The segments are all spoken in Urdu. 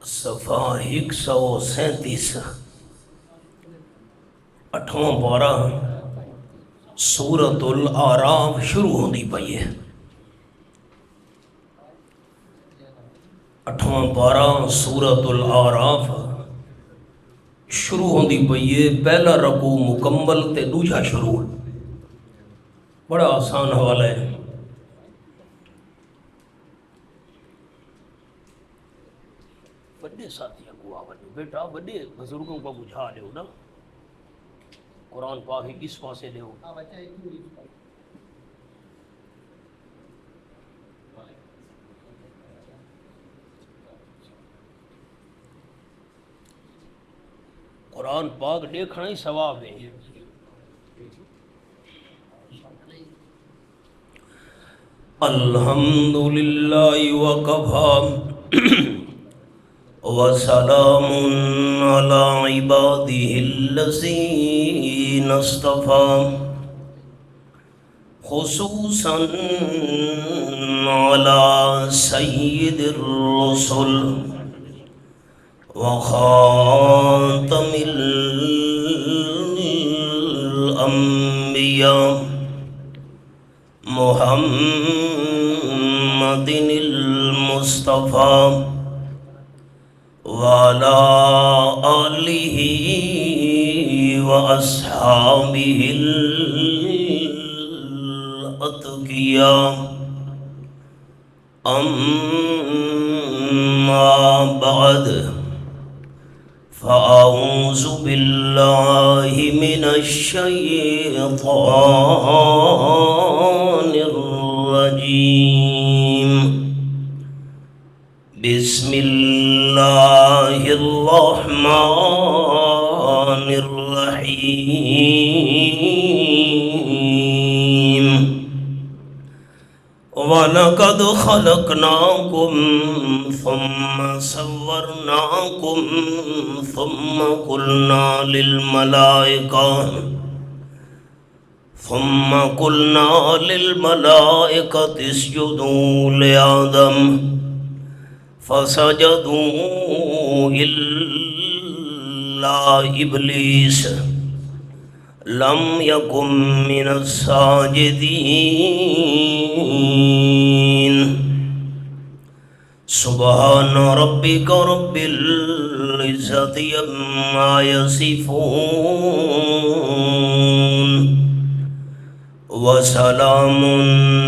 صفحہ 137 8واں پارہ سورۃ الاعراف شروع ہوندی پئی ہے۔ 8واں پارہ سورۃ الاعراف شروع ہوندی پئی ہے۔ پہلا رکوع مکمل تے دوجا شروع، بڑا آسان حوالہ ہے۔ بڑے ساتھی کو آوجو بیٹا، بڑے بزرگوں کو بجھا لیو نا، قرآن پاک کس پاسے لیو۔ قرآن پاک دیکھنا ہی ثواب ہے۔ الحمدللہ وکفی وسلام علی عبادہ الذین اصطفی خصوصا علی سید الرسل وخاتم الانبیاء محمد المصطفى وعلى آلہ وأصحابہ الأتقیاء، اما بعد فأعوذ باللہ من الشیطان الرجیم، بسم اللہ الرحمن الرحیم، وَلَقَدْ خَلَقْنَاكُمْ ثُمَّ صَوَّرْنَاكُمْ ثُمَّ قُلْنَا لِلْمَلَائِكَةِ اسْجُدُوا لِآدَمَ فسجدوا إلا إبليس لم يكن من الساجدين، سبحان ربك رب العزة عما يصفون وسلام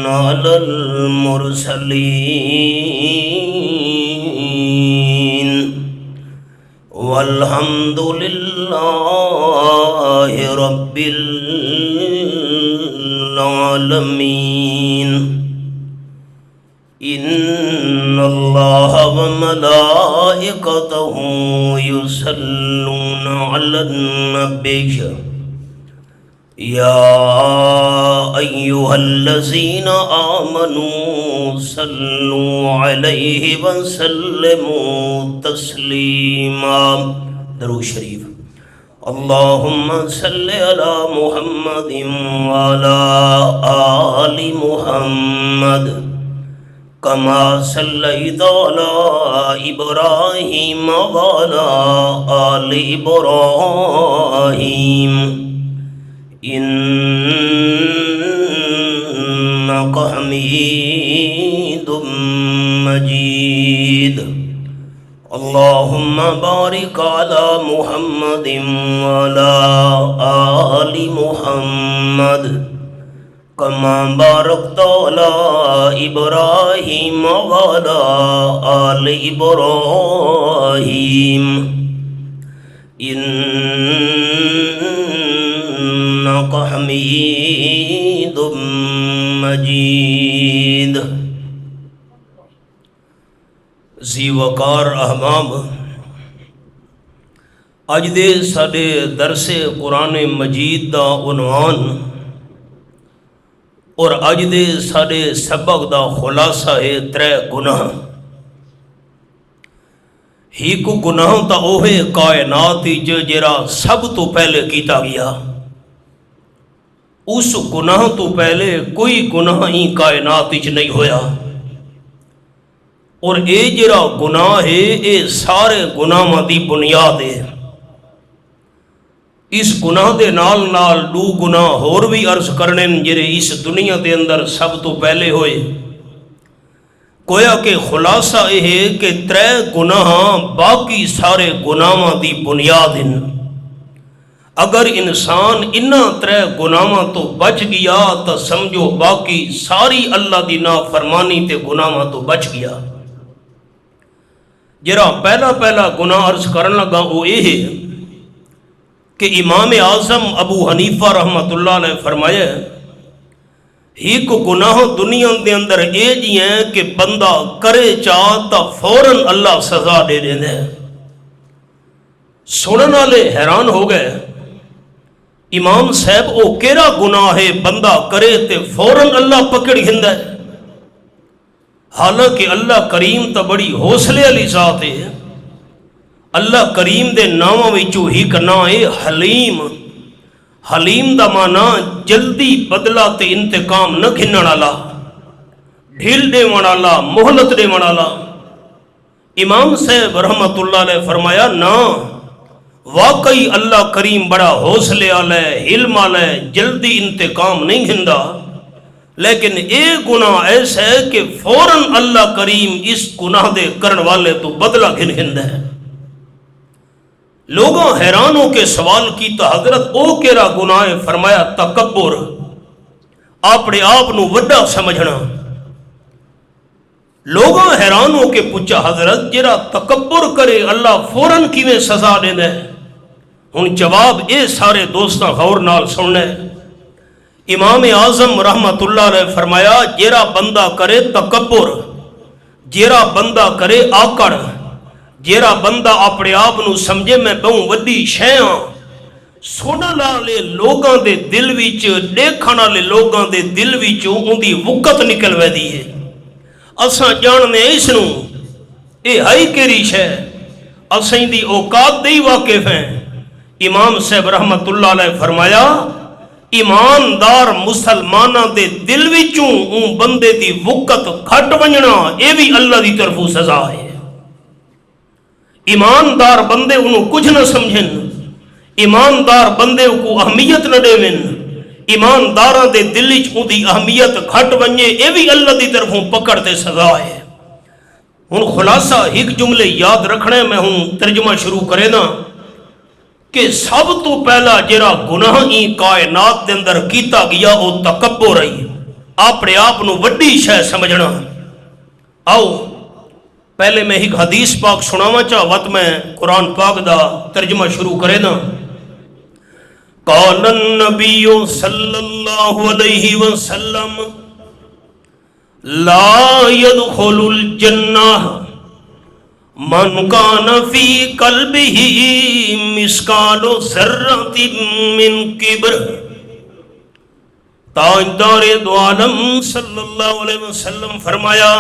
على المرسلين والحمد لله رب العالمين۔ ان اللہ وملائکتہ یصلون علی النبی یا ایہا الذین آمنوا صلوا علیہ وسلموا تسلیما۔ درود شریف۔ اللہم صل علی محمد وعلی آل محمد کما صلیت علی ابراہیم وعلی آل ابراہیم انک حمید مجید۔ اللہم بارک علی محمد وعلی آل محمد کما بارکت علی ابراہیم وعلی آل ابراہیم انک حمید مجید۔ ذی وقار احباب، اج دے ساڈے درس قرآن مجید دا عنوان اور اج دے ساڈے سبق دا خلاصہ ہے 3 گناہ۔ ایک گناہ تا اوہے کائنات جڑا سب تو پہلے کیتا گیا، اس گناہ تو پہلے کوئی گناہ ہی کائنات نہیں ہویا۔ اور اے جڑا گناہ ہے اے سارے گناہاں دی بنیاد ہے۔ اس گناہ دے نال نال دو گناہ ہور بھی عرض کرنے جڑے اس دنیا دے اندر سب تو پہلے ہوئے۔ گویا کہ خلاصہ یہ ہے کہ ترے گناہ باقی سارے گناہاں دی بنیاد ہیں۔ اگر انسان انہاں ترے گناہاں تو بچ گیا تو سمجھو باقی ساری اللہ دی نافرمانی تے گناہاں تو بچ گیا۔ جرا پہلا گناہ عرض کرن لگا وہ یہ ہے کہ امام اعظم ابو حنیفہ رحمۃ اللہ نے فرمایا ایک گناہ دنیا دے اندر یہ جی ہیں کہ بندہ کرے چاہ تا فوراً اللہ سزا دے دے۔ سنن والے حیران ہو گئے، امام صاحب او کیڑا گناہ ہے بندہ کرے تے فوراً اللہ پکڑ گھندا ہے؟ حالانکہ اللہ کریم تا بڑی حوصلے والی ذات ہے۔ اللہ کریم دے ناماں وچوں ایک نام ہے حلیم۔ حلیم دا معنی جلدی بدلہ تے انتقام نہ گھنن والا، ڈھیل دیون والا، مہلت دیون والا۔ امام صاحب رحمت اللہ علیہ فرمایا نا، واقعی اللہ کریم بڑا حوصلے والا ہے، علم والا ہے، جلدی انتقام نہیں گھندا، لیکن ایک گناہ ایسا ہے کہ فوراً اللہ کریم اس گناہ دے کرن والے تو بدلہ گھندا ہے۔ لوگوں حیران ہو کے سوال کیتا حضرت او کیڑا گناہ ہے؟ فرمایا تکبر، اپنے آپ نو وڈا سمجھنا۔ لوگوں حیران ہو کے پوچھا حضرت جڑا تکبر کرے اللہ فوراً کیویں سزا دیندا ہے؟ ہن جواب اے سارے دوستاں غور نال سننا ہے۔ امام اعظم رحمت اللہ علیہ فرمایا جڑا بندہ کرے تکبر، جڑا بندہ کرے آکڑ، جڑا بندہ اپنے آپ نو سمجھے میں بہوں وڈی شے ہاں، سنن والے لوگاں دے دل وچ، دیکھن والے لوگاں دے دل وچوں اُندی وقت نکل ویندی ہے۔ اساں جاننے اس نو اے ہائی کیڑی شے، اساں دی اوقات دے واقف ہیں۔ امام صاحب رحمت اللہ علیہ فرمایا ایماندار مسلماناں دے دل وچوں اون بندے دی وقت کھٹ ونجنا اے بھی اللہ دی طرفوں سزا ہے۔ ایماندار بندے انہوں کچھ نہ سمجھن، ایماندار بندے کو اہمیت نہ دیون، ایمانداراں دے دل وچ اون دی اہمیت گھٹ ونجے اے بھی اللہ دی طرفوں پکڑ تے سزا ہے۔ ہن خلاصہ ایک جملے یاد رکھنے میں ہوں ترجمہ شروع کرے نا کہ سب تو پہلا جڑا گناہ ای کائنات دے اندر کیتا گیا او تکبر ہے، اپنے آپ نو وڈی شے سمجھنا۔ آؤ پہلے میں ایک حدیث پاک سناواں چاہت میں قرآن پاک دا ترجمہ شروع کرے نا۔ قال النبی صلی اللہ علیہ وسلم لا يدخل الجنہ من کان فی قلبہ مثقال ذرۃ من کبر۔ تاجدار دو عالم صلی اللہ علیہ وسلم فرمایا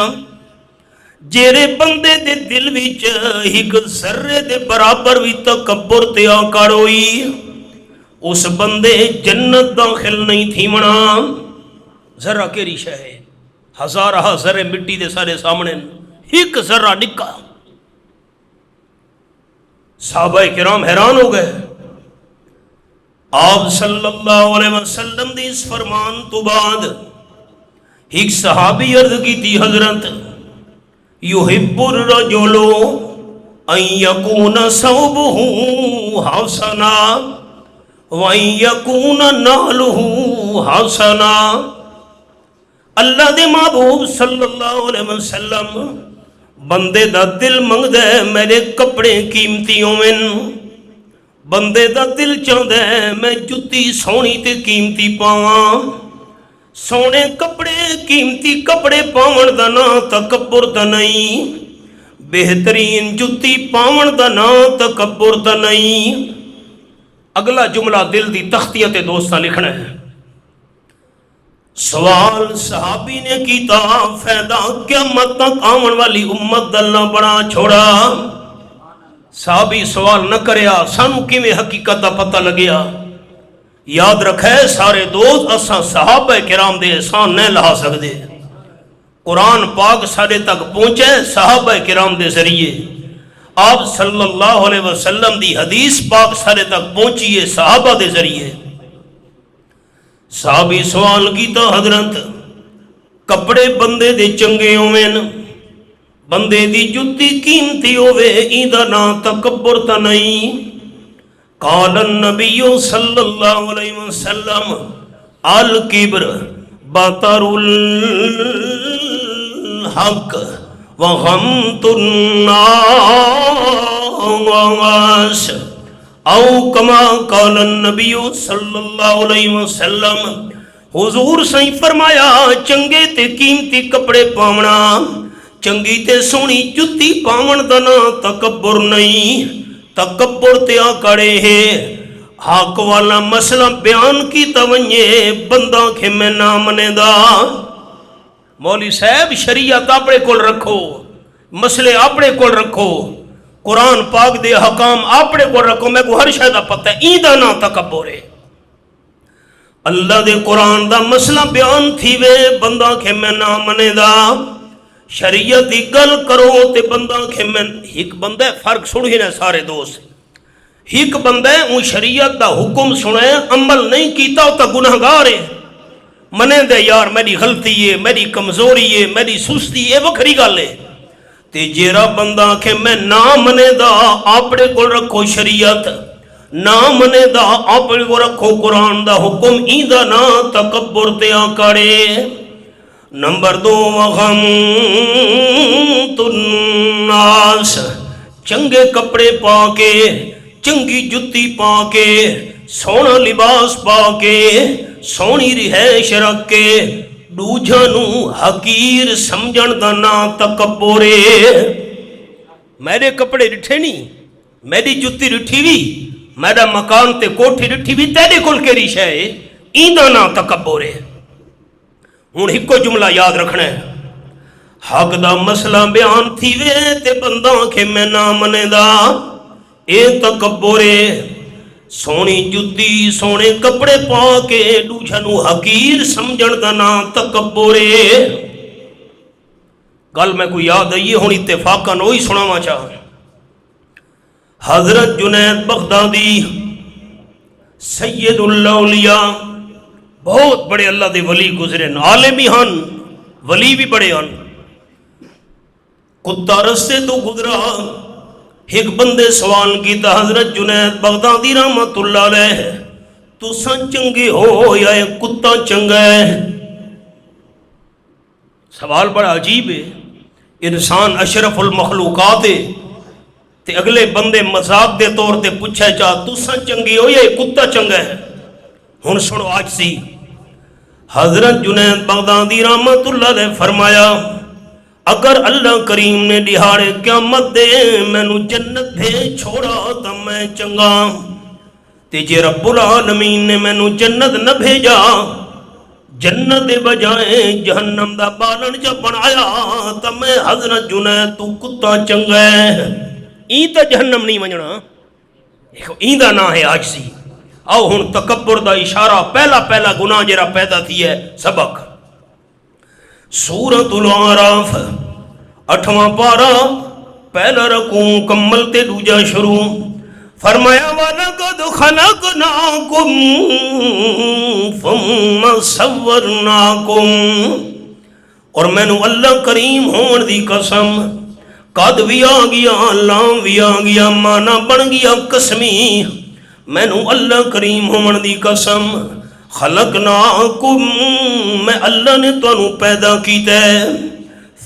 جیرے بندے دے دل وچ ایک ذرے دے برابر بھی تکبر تے آکڑ ہوئی، اس بندے جنت داخل نہیں تھی منا۔ ذرہ کیڑی شے ہے؟ ہزارہ ذرے مٹی دے سارے سامنے، ایک ذرہ نکا۔ صحابہ کرام حیران ہو گئے۔ آپ صلی اللہ علیہ وسلم دی اس فرمان تو بعد ایک صحابی عرض کی تھی حضرت یحب الرجل ان یکون ثوبہ حسنا وان یکون نعلہ حسنا۔ اللہ دے محبوب صلی اللہ علیہ وسلم بندے دا دل منگدا ہے میرے کپڑے قیمتی ہوون، بندے دا دل چاہندا ہے میں جُتی سونی تے قیمتی پاواں۔ سونے کپڑے قیمتی کپڑے پاون دا نا تکبر دا نہیں، بہترین جُتی پاون دا نا تکبر دا نہیں۔ اگلا جملہ دل دی تختیاں تے دوستاں لکھنا ہے۔ سوال صحابی نے کیتا فائدہ قیامت تک آون والی امت دلہ بڑا چھوڑا۔ صحابی سوال نہ کریا سانو کیویں حقیقت دا پتہ لگیا۔ یاد رکھے سارے دوست اساں صحابہ کرام دے احسان نہیں لہا سکدے۔ قرآن پاک سارے تک پہنچے صحابہ کرام دے ذریعے، آپ صلی اللہ علیہ وسلم دی حدیث پاک سارے تک پہنچی ہے صحابہ دے ذریعے۔ صحابی سوال کیتا حضرت کپڑے بندے دے چنگے ہوئے، بندے دی جتی قیمتی ہوئے، ایدہ نا تکبر تا نہیں؟ قال النبی صلی اللہ علیہ وسلم الکبر بطر الحق وغمت الناس، او کما قال النبی صلی اللہ علیہ وسلم، حضور صحیح فرمایا چنگے تے قیمتی کپڑے پاونا، چنگی تے سونی جتی پاون دنا تکبر نہیں، تکبر تے آکڑے ہے۔ حق والا مسئلہ بیان کی توجہ بندہ کے میں نہ منے دا۔ مولوی صاحب شریعت اپنے کول رکھو، مسئلے اپنے کول رکھو، قرآن پاک دے حکام اپنے کول رکھو، میں کو ہر شے دا پتہ ہے، ایدہ نہ تکبر ہے۔ اللہ دے قرآن دا مسئلہ بیان تھی وے بندہ کے میں نہ منے دا، شریعت دی گل کرو تے بندہ کے میں، ایک بندہ فرق سنگی نے سارے دوست، ایک بندہ اون شریعت دا حکم سنے عمل نہیں کیتا تا گناہگار ہے، منے دے یار میری غلطی ہے، میری کمزوری ہے، میری سستی ہے، وکھری گل ہے۔ تے جیرا بندہ کہ میں نہ منے دا اپنے کو رکھو شریعت، نہ منے دا اپنے کو رکھو قرآن دا حکم، ایدہ نہ تکبر تے آکڑے۔ نمبر 2 وغمت الناس، چنگے کپڑے پا کے، چنگی جتی پا کے، سونا لباس پا کے، سونی رہائش رکھ کے، دوجھانو حقیر سمجھن دا نا تکبر ہے۔ میرے کپڑے رٹھے نہیں، میری جتی رٹھی بھی، میرا مکان تے کوٹھی رٹھی بھی، تیرے کل کے ریشہ ہے، ایندہ نا تکبر ہے۔ ہون ہی کو جملہ یاد رکھنا ہے، حق دا مسئلہ بیان تھی وے تے بندہ کے میں نہ منے دا، اے تکبر ہے۔ سونی جتی سونے کپڑے پا کے دوجھانو حقیر سمجھن دا نا تکبر ہے۔ گل میں کو یاد آئی ہون اتفاقاً وہی سناوا چاہ، حضرت جنید بغدادی سید الاولیاء، بہت بڑے اللہ دے ولی گزرے، عالمی ہن ولی بھی بڑے ہن۔ کتا رستے تو گزرا، ایک بندے سوال کیتا حضرت جنید بغدادی رحمت اللہ علیہ، تساں چنگے ہو یا کتا چنگا ہے؟ سوال بڑا عجیب ہے، انسان اشرف المخلوقات ہے، تے اگلے بندے مذاق دے طور تے پوچھے چاہ تساں چنگے ہو یا کتا چنگا ہے؟ ہن سنو آج سی، حضرت جنید بغدادی رحمت اللہ علیہ فرمایا اگر اللہ کریم نے دہاڑے قیامت دے مینوں جنت بھیج چھوڑا تا میں چنگا، تے جے رب العالمین نے مینوں جنت نہ بھیجا، جنت دے بجائے جہنم دا بالن جا بنایا، تا میں حضرت جنید تو کتا چنگا ہے۔ این تا جہنم نہیں منجنا، این دا نہ ہے آج سی۔ آؤ ہن تکبر دا اشارہ، پہلا گناہ جرا پیدا تھی ہے سبق۔ سورۃ الاعراف 8واں پارہ، پہلا رکوع مکمل تے دوجا شروع۔ فرمایا وَلَقَدْ خَلَقْنَاكُمْ ثُمَّ صَوَّرْنَاكُمْ، اور میں نو اللہ کریم ہون دی قسم، قد بھی آ گیا، لام بھی آ گیا، مانا بن گیا قسمی، میں نو اللہ کریم ہون دی قسم، خلقناکم، میں اللہ نے تو انو پیدا کیتا ہے،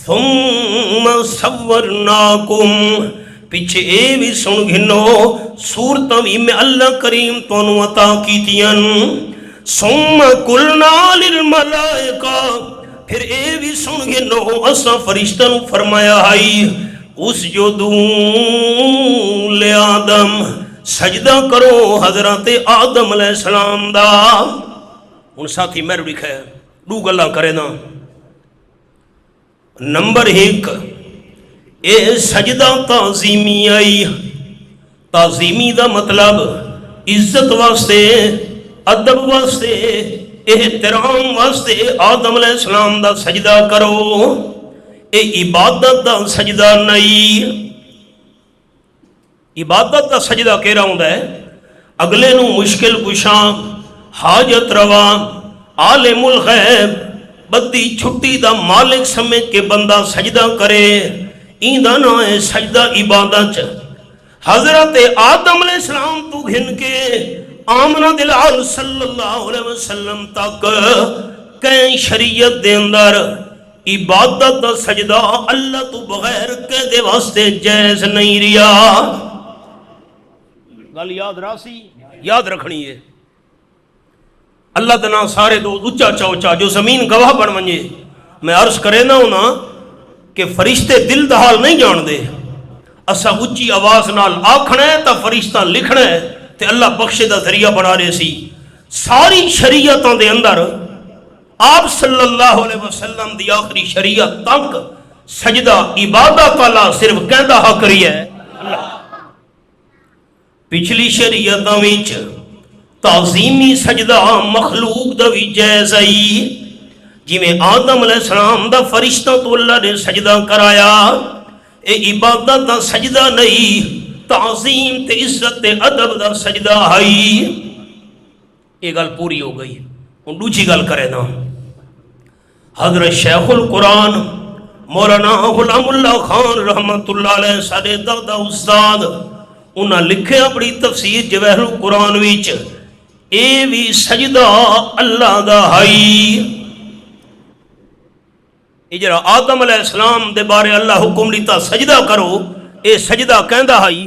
ثم صورناکم، پیچھے اے بھی سن گھنو، صورتاں بھی میں اللہ کریم تو انو عطا کیتیاں، ثم قلنا للملائکہ، پھر اے بھی سن گھنو، اسا فرشتہ نو فرمایا ہائی، اس جو دوں لے آدم، سجدہ کرو حضرت آدم علیہ السلام دا۔ ان ساتھی میرے لکھا ہے دو گلاں کرے نا۔ نمبر 1، اے سجدہ تعظیمی آئی، تعظیمی دا مطلب عزت واسطے، ادب واسطے، احترام واسطے آدم علیہ السلام دا سجدہ کرو، اے عبادت دا سجدہ نہیں۔ عبادت دا سجدہ کہہ رہا ہوں ہے اگلے نو مشکل کشاں، حاجت روا، عالم الغیب، بدی چھٹی دا مالک سمجھ کے بندہ سجدہ کرے، ایندہ نہ ہے سجدہ عبادت۔ حضرت آدم علیہ السلام تو گھن کے آمنہ دلال صلی اللہ علیہ وسلم تک کہیں شریعت دے اندر عبادت دا سجدہ اللہ تو بغیر کے دے واسطے جائز نہیں ریا۔ گل یاد راسی یاد رکھنی ہے۔ اللہ دنا سارے دو اچا چوچا جو زمین گواہ بن ونجے۔ میں عرض کرے نہ ہونا کہ فرشتے دل دا حال نہیں جان دے، اسا اچھی آواز نال آکھنا ہے تا فرشتہ لکھنا ہے تے اللہ بخشے دا ذریعہ بنا رہے سی۔ ساری شریعتوں دے اندر آپ صلی اللہ علیہ وسلم دی آخری شریعت تک سجدہ عبادت والا صرف کہندہ حق رہی ہے اللہ۔ پچھلی شریعتوں وچ تعظیمی سجدہ مخلوق دا بھی جائز آئی، جی میں آدم علیہ السلام دا فرشتہ تو اللہ نے سجدہ کرایا، اے عبادت دا سجدہ نہیں، تعظیم تے عزت تے ادب دا سجدہ آئی۔ یہ گل پوری ہو گئی۔ ان دوسری گل کرے نا، حضرت شیخ القرآن مولانا غلام اللہ خان رحمت اللہ علیہ سارے دادا استاد انہاں لکھے اپنی تفسیر جواہر القرآن وچ اے بھی سجدہ اللہ دا ہائی۔ یہ جرا آدم علیہ السلام دے بارے اللہ حکم لیتا سجدہ کرو، اے سجدہ کہندہ ہائی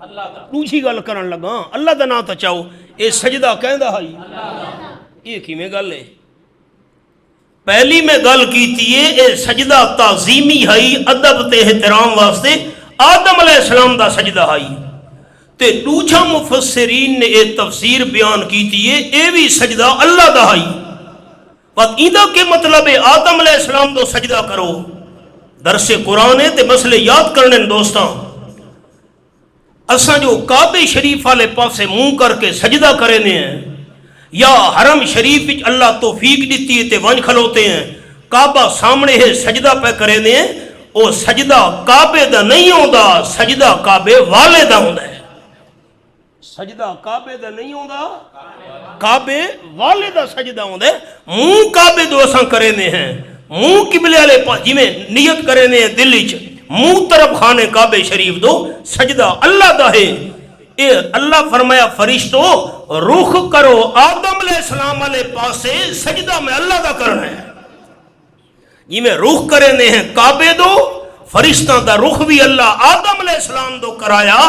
اللہ دا۔ دوسری گل کرن لگا اللہ دا نا تا چاہو، اے سجدہ کہندہ ہائی یہ کی میں گل ہے۔ پہلی میں گل کیتی ہے اے سجدہ تعظیمی ہائی، ادب تے احترام واسطے آدم علیہ السلام دا سجدہ ہائی، تے دوجھا مفسرین نے اے تفسیر بیان کیتی ہے اے بھی سجدہ اللہ دا ہائی۔ وقت ایدہ کے مطلب ہے آدم علیہ السلام دو سجدہ کرو۔ درس قرآن ہے تے مسئلے یاد کرنے دوستاں، اساں جو کعبہ شریف والے پاسے منہ کر کے سجدہ کرنے ہیں یا حرم شریف وچ اللہ توفیق دیتی ہے تے ونج کھلوتے ہیں، کعبہ سامنے ہے سجدہ پہ کرنے ہیں، او سجدہ کعبے دا نہیں ہوندا، سجدہ کعبے والے دا ہوندا ہے۔ سجدہ کعبے دا نہیں ہوندا، کعبے والے دا سجدہ ہوندا ہے۔ منہ کعبے دو اساں کرنے ہیں، منہ قبلے والے جی میں نیت کرنے ہیں دل وچ، منہ طرف خانے کعبہ شریف دو، سجدہ اللہ دا ہے۔ اے اللہ فرمایا فرشتو رخ کرو آدم علیہ السلام والے پاسے، سجدہ میں اللہ دا کرنا ہے۔ جی میں رخ کرنے ہیں کعبے دو، فرشتہ دا رخ بھی اللہ آدم علیہ السلام دو کرایا۔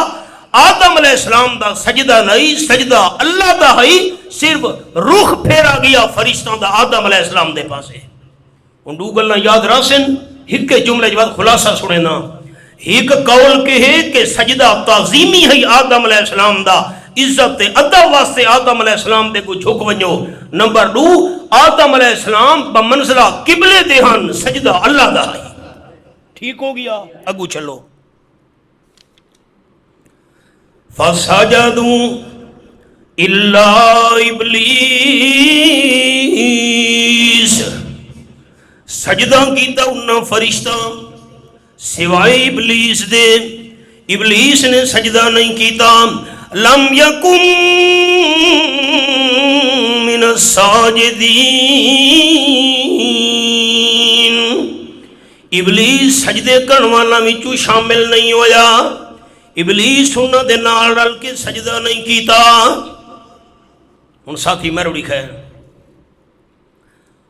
آدم علیہ السلام دا سجدہ نہیں، سجدہ اللہ دا ہے، صرف رخ پھیرا گیا فرشتہ دا آدم علیہ السلام دے پاسے۔ ان دو گلنا یاد راسن، ایک جملے جواد خلاصہ سنے نا۔ ایک قول کے ہے کہ سجدہ تعظیمی ہے آدم علیہ السلام دا، عزت ادب واسطے آدم علیہ السلام دے کو جھک ونجو۔ نمبر دو، آدم علیہ السلام بمنزلہ قبلے دہن، سجدہ اللہ دا ہے۔ ٹھیک ہو گیا، اگو چلو۔ فَسَجَدُوا إِلَّا إِبْلِيسَ، سجدہ کیتا انہاں فرشتہ سوائے ابلیس دے، ابلیس نے سجدہ نہیں کیتا۔ لَمْ يَكُمْ مِنَ السَّاجِدِينَ، ابلیس سجدے کرن والا وچوں شامل نہیں ہویا، ابلیس انہاں دے نال رل کے سجدہ نہیں کیتا۔ ان ساتھی میں روڑی خیر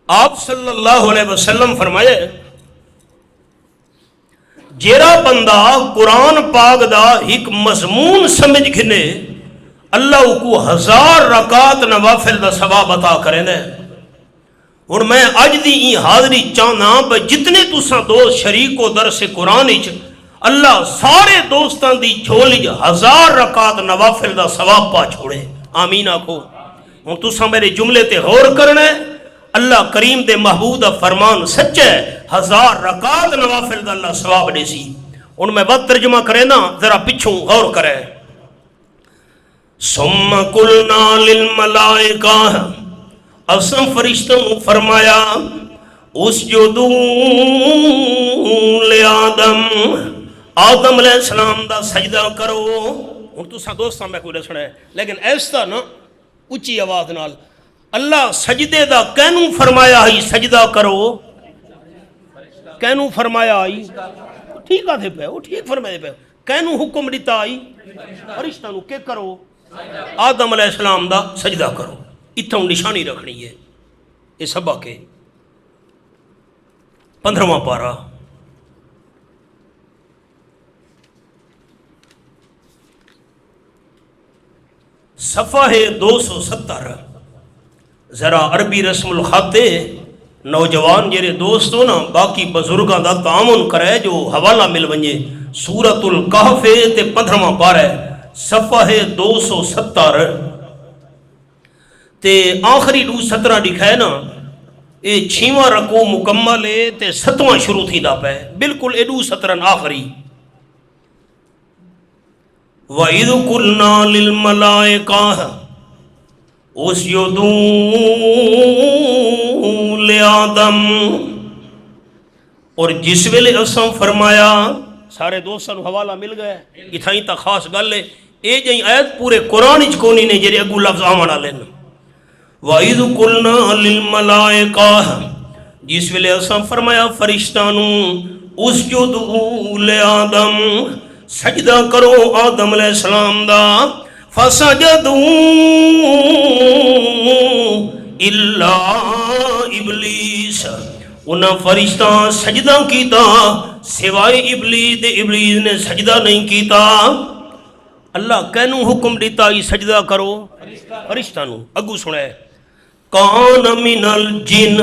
آپ صلی اللہ علیہ وسلم فرمائے جیرا بندہ قرآن پاک دا ایک مضمون سمجھ گھنے اللہ کو 1000 رکعت نوافل دا ثواب عطا کرے نے۔ اور میں اج دی این حاضری چاہنا بے جتنے تساں دوست شریک و درس قرآن اچ اللہ سارے دوستان دی جھولی 1000 رکعت نوافل دا ثواب پا چھوڑے، آمین آکھو۔ ہوں تساں میرے جملے تے غور کرنے، اللہ کریم دے محبوب دا فرمان سچ ہے، 1000 رکعت نوافل دا اللہ ثواب دے سی۔ ان میں بات ترجمہ کرے نا ذرا پچھوں غور کرے۔ ثم قلنا للملائکہ اساں فرشتوں نو فرمایا اسجدو لے آدم، آدم علیہ السلام دا سجدہ کرو. ہن تساں دوستاں میں کوئی دسنا ہے لیکن ایسا نا اچھی آواز نال اللہ سجدے دا کینوں فرمایا ہی سجدہ کرو، کینوں فرمایا آئی ٹھیک آدھے پہ وہ ٹھیک فرمائے پہ کینوں حکم دیتا آئی فرشتہ نو کہ کرو آدم علیہ السلام دا سجدہ کرو. اتھوں نشانی رکھنی ہے. یہ سبق ہے 15واں پارہ صفحہ 270. ذرا عربی رسم الخطے نوجوان جڑے دوستو نا باقی بزرگاں دا تعاون کرے جو حوالہ مل ونجے سورۃ الکہف تے 15واں پارہ صفحہ 270 تے آخری 2:17 لکھا ہے نا. اے 6واں رکوع مکمل ہے تے 7واں شروع تھی دا پہ بالکل اے 2:17 آخری. وَإِذْ قُلْنَا لِلْمَلَائِكَةِ اسْجُدُوا لِآدَمَ، اور جس ویلے اساں فرمایا سارے دوستاں نو حوالہ مل گئے اتھائیں تا خاص گل ہے اے جائیں آیت پورے قرآن اچ کونی نے جڑے اگو لفظ آمن والے نے. وَإِذْ قُلْنَا لِلْمَلَائِكَةِ جس ویلے اساں فرمایا فرشتاں نو اسجدوا لِآدَمَ سجدہ کرو آدم علیہ السلام دا فسجدوا الا ابلیس، انہاں فرشتہ سجدہ کیتا سوائے ابلیس دے، ابلیس نے سجدہ نہیں کیتا. اللہ کینوں حکم دیتا ہی سجدہ کرو فرشتہ نو اگو سنے کان من الجن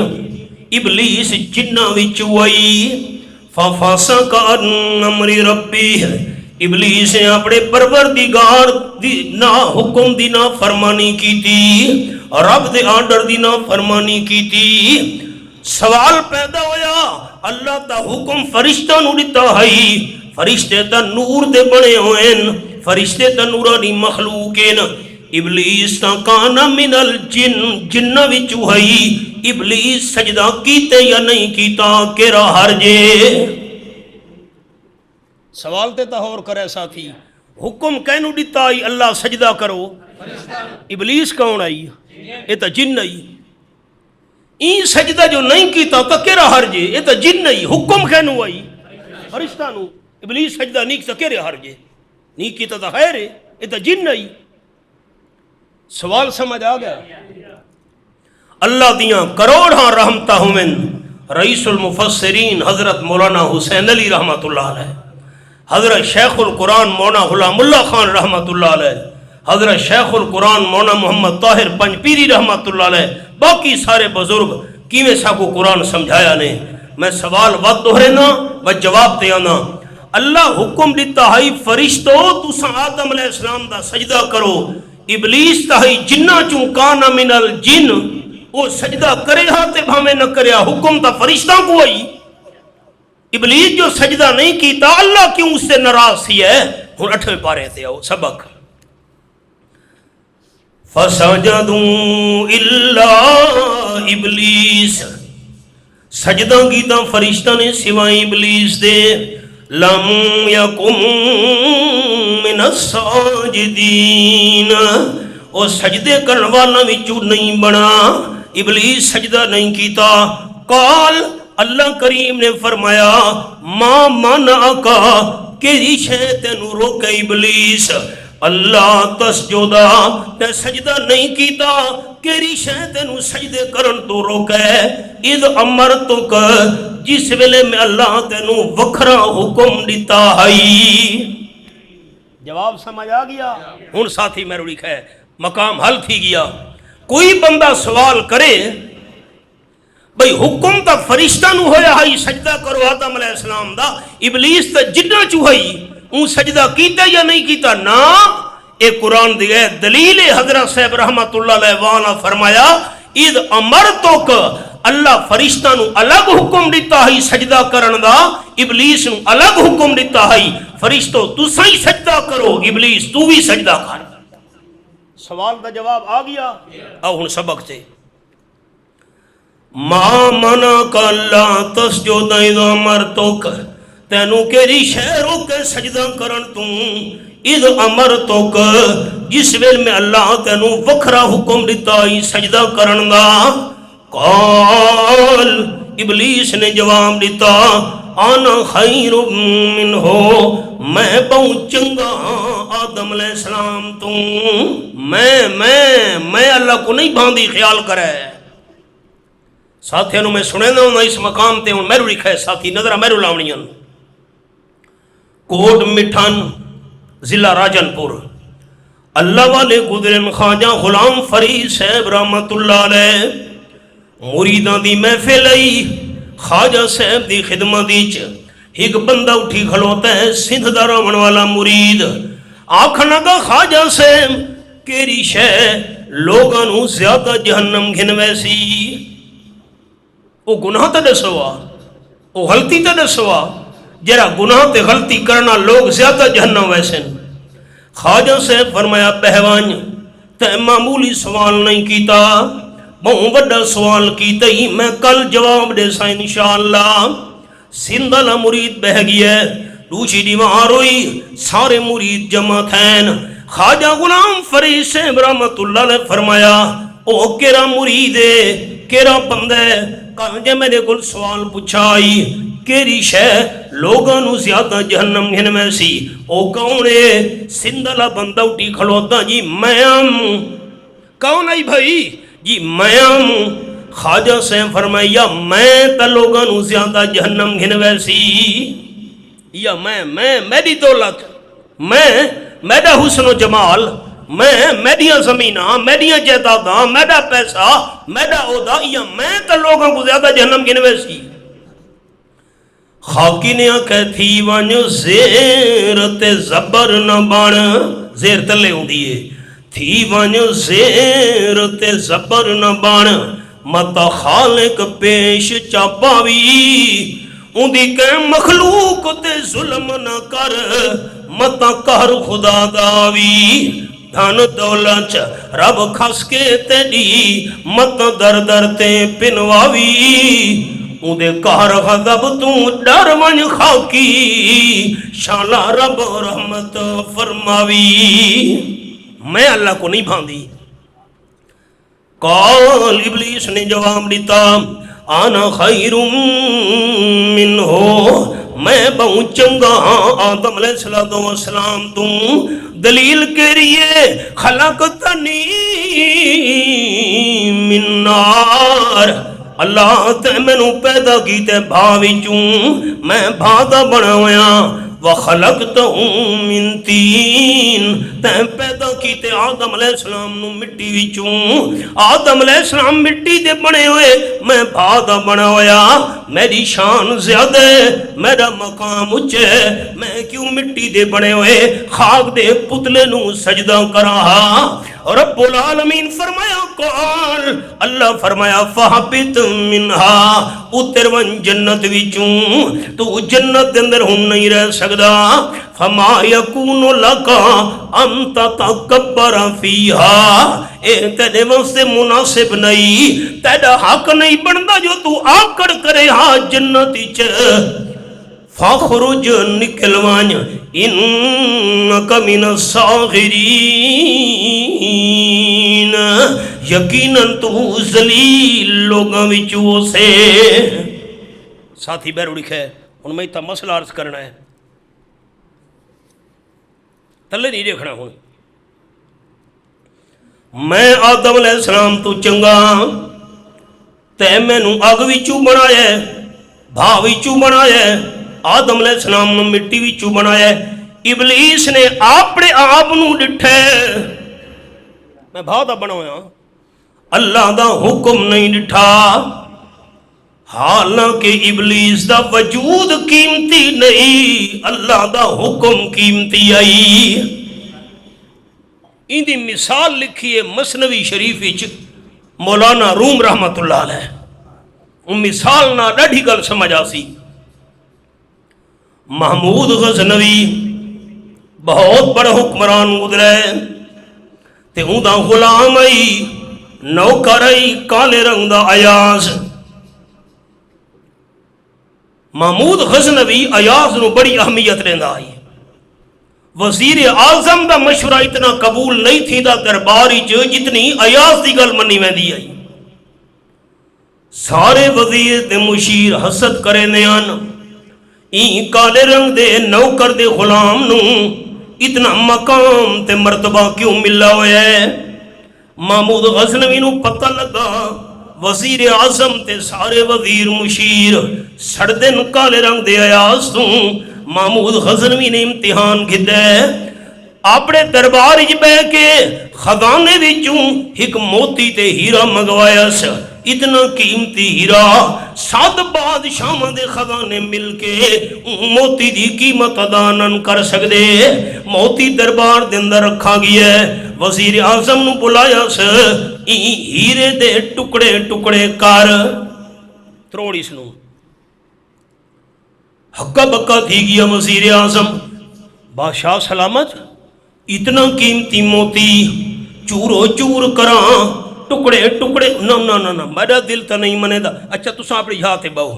ابلیس جنہ وچ وئی ففسق عن امر ربی، ابلیس نے اپنے پروردگار دی نا حکم دی نا فرمانی کی تھی، رب دے آرڈر دی نا فرمانی کی تھی. سوال پیدا ہویا اللہ تا حکم فرشتہ نو دیتا ہے، فرشتے تا نور دے بنے ہوئے، فرشتے تا نورانی مخلوق ہیں. ابلیس تا کانا من الجن جنہ وچو ہے، ابلیس سجدہ کیتے یا نہیں کیتا کیرا حرجے. سوال تے تہور کرے ساتھی حکم کینوں دیتا آئی اللہ سجدہ کرو، ابلیس کون آئی یہ تا جن آئی. این سجدہ جو نہیں کیتا تا کیرا حرجے، یہ تا جن آئی. حکم کینوں آئی فرشتہ نو، ابلیس سجدہ نہیں کیتا کیرے حرجے، نہیں کیتا تا خیر ہے یہ تا جن آئی. سوال سمجھ آ گیا. اللہ دیاں کروڑاں رحمتہ ہومن رئیس المفسرین حضرت مولانا حسین علی رحمت اللہ علیہ، حضرت شیخ القرآن مولانا غلام اللہ خان رحمت اللہ علیہ، حضرت شیخ القرآن مولانا محمد طاہر پنجپیری رحمت اللہ علیہ، باقی سارے بزرگ کیویں سا کو قرآن سمجھایا نے. میں سوال وقت دہرینا و جواب دیانا. اللہ حکم دیتا ہے فرشتو تساں آدم علیہ السلام دا سجدہ کرو، ابلیس تاہی جنہ چون کانا من الجن وہ سجدہ کرے ہاں تے بھامے نہ کرے ہاں، حکم تا فرشتہ کو آئی. ابلیس جو سجدہ نہیں کیتا اللہ کیوں اس سے ناراض سی ہے. ہن 8ویں پارے تے آؤ سبق. فسجدوا الا ابلیس سجدہ کیتا فرشتہ نے سوائے ابلیس دے. لم یکم من الساجدین وہ سجدے کرنے والا وچوں نہیں بنا، ابلیس سجدہ نہیں کیتا. قال اللہ کریم نے فرمایا ما منعکا کیری شے تینوں روکے ابلیس اللہ تسجدہ تے سجدہ نہیں کیتا کیری شے تینوں سجدے کرن تو روکے اذ امرتک جس ویلے میں اللہ تینوں وکھرا حکم دیتا ہے. جواب سمجھ آ گیا. ہن ساتھی میرے لکھا ہے مقام حل تھی گیا. کوئی بندہ سوال کرے بھئی حکم تا فرشتہ نو ہویا ہے سجدہ کرو آدم علیہ السلام دا، ابلیس تا جنہ چوہائی اون سجدہ کیتا یا نہیں کیتا نا. اے قرآن دی ہے دلیل حضرت صاحب رحمت اللہ علیہ وآلہ فرمایا اذ امرتک اللہ فرشتہ نو الگ حکم دیتا ہے سجدہ کرن دا، ابلیس نو الگ حکم دیتا ہے فرشتو تساں ہی سجدہ کرو ابلیس تو بھی سجدہ کر. سوال دا جواب آ گیا. آؤ ہن سبق تے ما منعک الا تسجد اذا امرتک، تینوں کیڑی شے روکے سجدہ کرن تو، اذ امرتک جس ویل میں اللہ تینوں وکھرا حکم دیتا ہی سجدہ کرن دا۔ قال ابلیس نے جواب دیتا انا خیر منہ، میں بہت چنگا آدم علیہ السلام تو، میں اللہ کو نہیں باندھی خیال کرے۔ ساتھیوں میں سنے نہ اس مقام تے ہوں میرو لکھا ہے ساتھی نظرہ میرو لاونیاں کوٹ مٹھن ضلع راجن پور اللہ والے گزرن خواجہ غلام فرید صاحب رحمت اللہ علیہ مریدان دی محفل آئی خواجہ صاحب دی خدمت دیچ ایک بندہ اٹھی کھلوتا ہے سندھ دا رہن والا مرید آکھنا کا خواجہ صاحب کیری شے لوگاں نو زیادہ جہنم گھن ویسی، وہ گناہ تے دسوا وہ غلطی تے دسوا، جرا گناہ تے غلطی کرنا لوگ زیادہ جہنم ویسن۔ خواجہ صاحب فرمایا پہوان تے معمولی سوال نہیں کیتا، بہت بڑا سوال کیتا ہی میں کل جواب دے سا انشاءاللہ۔ سندھلا مرید بہ گیا دوسری دیوار ہوئی سارے مرید جمع تھین، خواجہ غلام فرید صاحب رحمت اللہ علیہ فرمایا او کیرا مرید ہے کیرا بندہ ہے، کہا جے میرے کل سوال پوچھائی کیری شے لوگاں نو زیادہ جہنم گھن میں سی، او کون ہے؟ سندھلا بندہ اٹھی کھلوتا جی میں کون ہے بھائی؟ جی میں خواجہ سے فرمایا میں تا لوگاں نو زیادہ جہنم گھن ویسی، یا میں میری دولت، میرا حسن و جمال، میڈیا زمینہ، میڈیا جائیداداں، میرا پیسہ، میرا عہدہ، یا میں تا لوگاں کو زیادہ جہنم گھن ویسی۔ خاکی نے آکھے تھی وانیو زیر تے زبر نہ بان، زیر تلے ہوں دیئے تھی وانیو زیر تے زبر نہ بان، متا خالق پیش چاپاوی ان دی کہ مخلوق تے ظلم نہ کر، متا کر خدا داوی دھن دولت رب کھس کے تیری، متا در در تے پنواوی ان دے کار غضب تو ڈر من خاکی، شالا رب رحمت فرماوی۔ میں اللہ کو نہیں بھاندی۔ قال ابلیس نے جواب دیتا آنا خیر منہ، میں بہت چنگا آدم علیہ السلام تو، دلیل کے لیے خلقتنی من نار، اللہ تے میں نو پیدا کیتے بھاوی چوں، میں بھادا بنا ہویا، وَخَلَقْتَهُ مِن تِین، تے پیدا کیتے آدم علیہ السلام نو مٹی وچوں، آدم علیہ السلام مٹی دے بنے ہوئے، میں بھادا بنا ہویا، میری شان زیادہ ہے، میرا مقام اچھے، میں کیوں مٹی دے بنے ہوئے خاک دے پتلے نو سجدہ کراہا۔ رب العالمین فرمایا قال، اللہ فرمایا فَحَبِتْ مِنْهَا، اتر ون جنت وچوں، تو جنت اندر ہم نہیں رہ سکتا، فَمَا يَكُونُ لَكَ أَن تَتَكَبَّرَ فِيهَا، اے تیرے واسطے مناسب نہیں، تیرا حق نہیں بنتا جو تو آکڑ کرے ہاں جنت وچ، فَخْرُجْ نکلوان اِنَّكَ مِنَ الصَّاغِرِينَ، یقیناً تو ذلیل لوگاں وچوں سے۔ ساتھی بیرو لکھے ان میں تا مسئلہ عرض کرنا ہے، تلے نہیں دیکھنا ہوں۔ میں آدم علیہ السلام تو چنگا، تے میں نو آگ وچوں بنایا، بھا وچوں بنایا، آدم علیہ السلام نو مٹی وچوں بنایا، ابلیس نے اپنے آپ نو ڈٹھے میں بھا دا بنایا، اللہ دا حکم نہیں ڈٹھا، حالانکہ ابلیس دا وجود قیمتی نہیں، اللہ دا حکم قیمتی آئی۔ ان دی مثال لکھی ہے مثنوی شریف وچ مولانا روم رحمت اللہ علیہ، ان مثال نہ ڈاڈھی گل سمجھ آسی۔ محمود غزنوی بہت بڑا حکمران گزرے، تے اون دا غلام آئی، نوکر آئی کالے رنگ دا ایاز، محمود غزنوی ایاز نو بڑی اہمیت لینا آئی. وزیر اعظم دا مشورہ اتنا قبول نہیں تھی دا درباری جتنی ایاز دی گل منی میں دی آئی. سارے وزیر دے مشیر حسد کرے نیان این کالے رنگ دے نوکر دے غلام نو اتنا مقام تے مرتبہ کیوں ملا ہویا ہے. محمود غزنوی نو پتہ لگا وزیر اعظم تے سارے وزیر مشیر سڑدن کالے رنگ دے ایاز تو. محمود غزنوی نے امتحان گھدے اپنے دربار وچ بیٹھ کے خزانے وچوں ایک موتی تے ہیرا منگوایا سا. اتنا قیمتی ہیرا 7 بادشاہاں دے خزانے مل کے موتی دی قیمت ادا نہ کر سکدے. موتی دربار دے اندر رکھا گیا ہے. وزیر اعظم نو بلایا سا ہیرے دے ٹکڑے ٹکڑے کر تروڑ اس نو. ہکا بکا تھی گیا وزیر اعظم. بادشاہ سلامت اتنا قیمتی موتی چورو چور کراں ٹکڑے ٹکڑے نہ نہ نہ نہ میرا دل تا نہیں منے دا. اچھا تساں اپنی جاتے بہو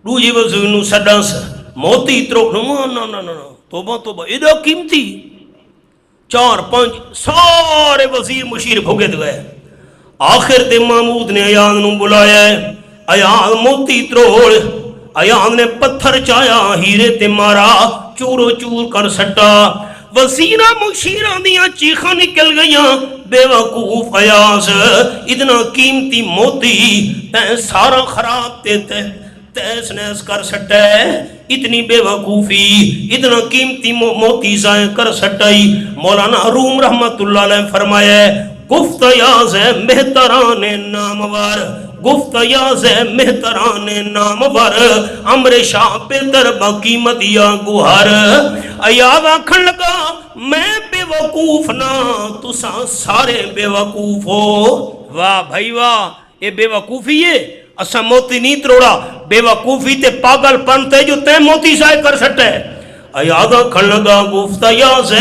روجی وزیر نو سڈاس موتی تروڑ نہ نہ نہ نہ توبہ توبہ ایڈا قیمتی 4-5 سارے وزیر مشیر بھگت گئے. آخر تے محمود نے ایاز نو بلایا ہے. ایاز موتی تروڑ. ایاز نے پتھر چایا ہیرے تے مارا چورو چور کر سٹا. وزیرہ مشیرہ دیا چیخاں نکل گئیاں بے وقوف ایاز اتنا قیمتی موتی تین سارا خراب تے تیس نیس کر سٹا ہے. اتنی بے وقوفی اتنا قیمتی موتی ضائع کر سٹائی. مولانا روم رحمت اللہ علیہ فرمایا ہے گفت ایاز مہتران نامور گفت ایاز مہتران نامور امر شاہ بہتر باقیمت یا گوہر. ایاز آکھن لگا میں بے وقوف نہ تساں سارے بے وقوف ہو. واہ بھائی واہ یہ بے وقوفی ہے. اسا موتی نہیں تروڑا بے وقوفی تے پاگل پنتے جو تے موتی ضائع کر سٹے. ایاز آکھن لگا گفت ایاز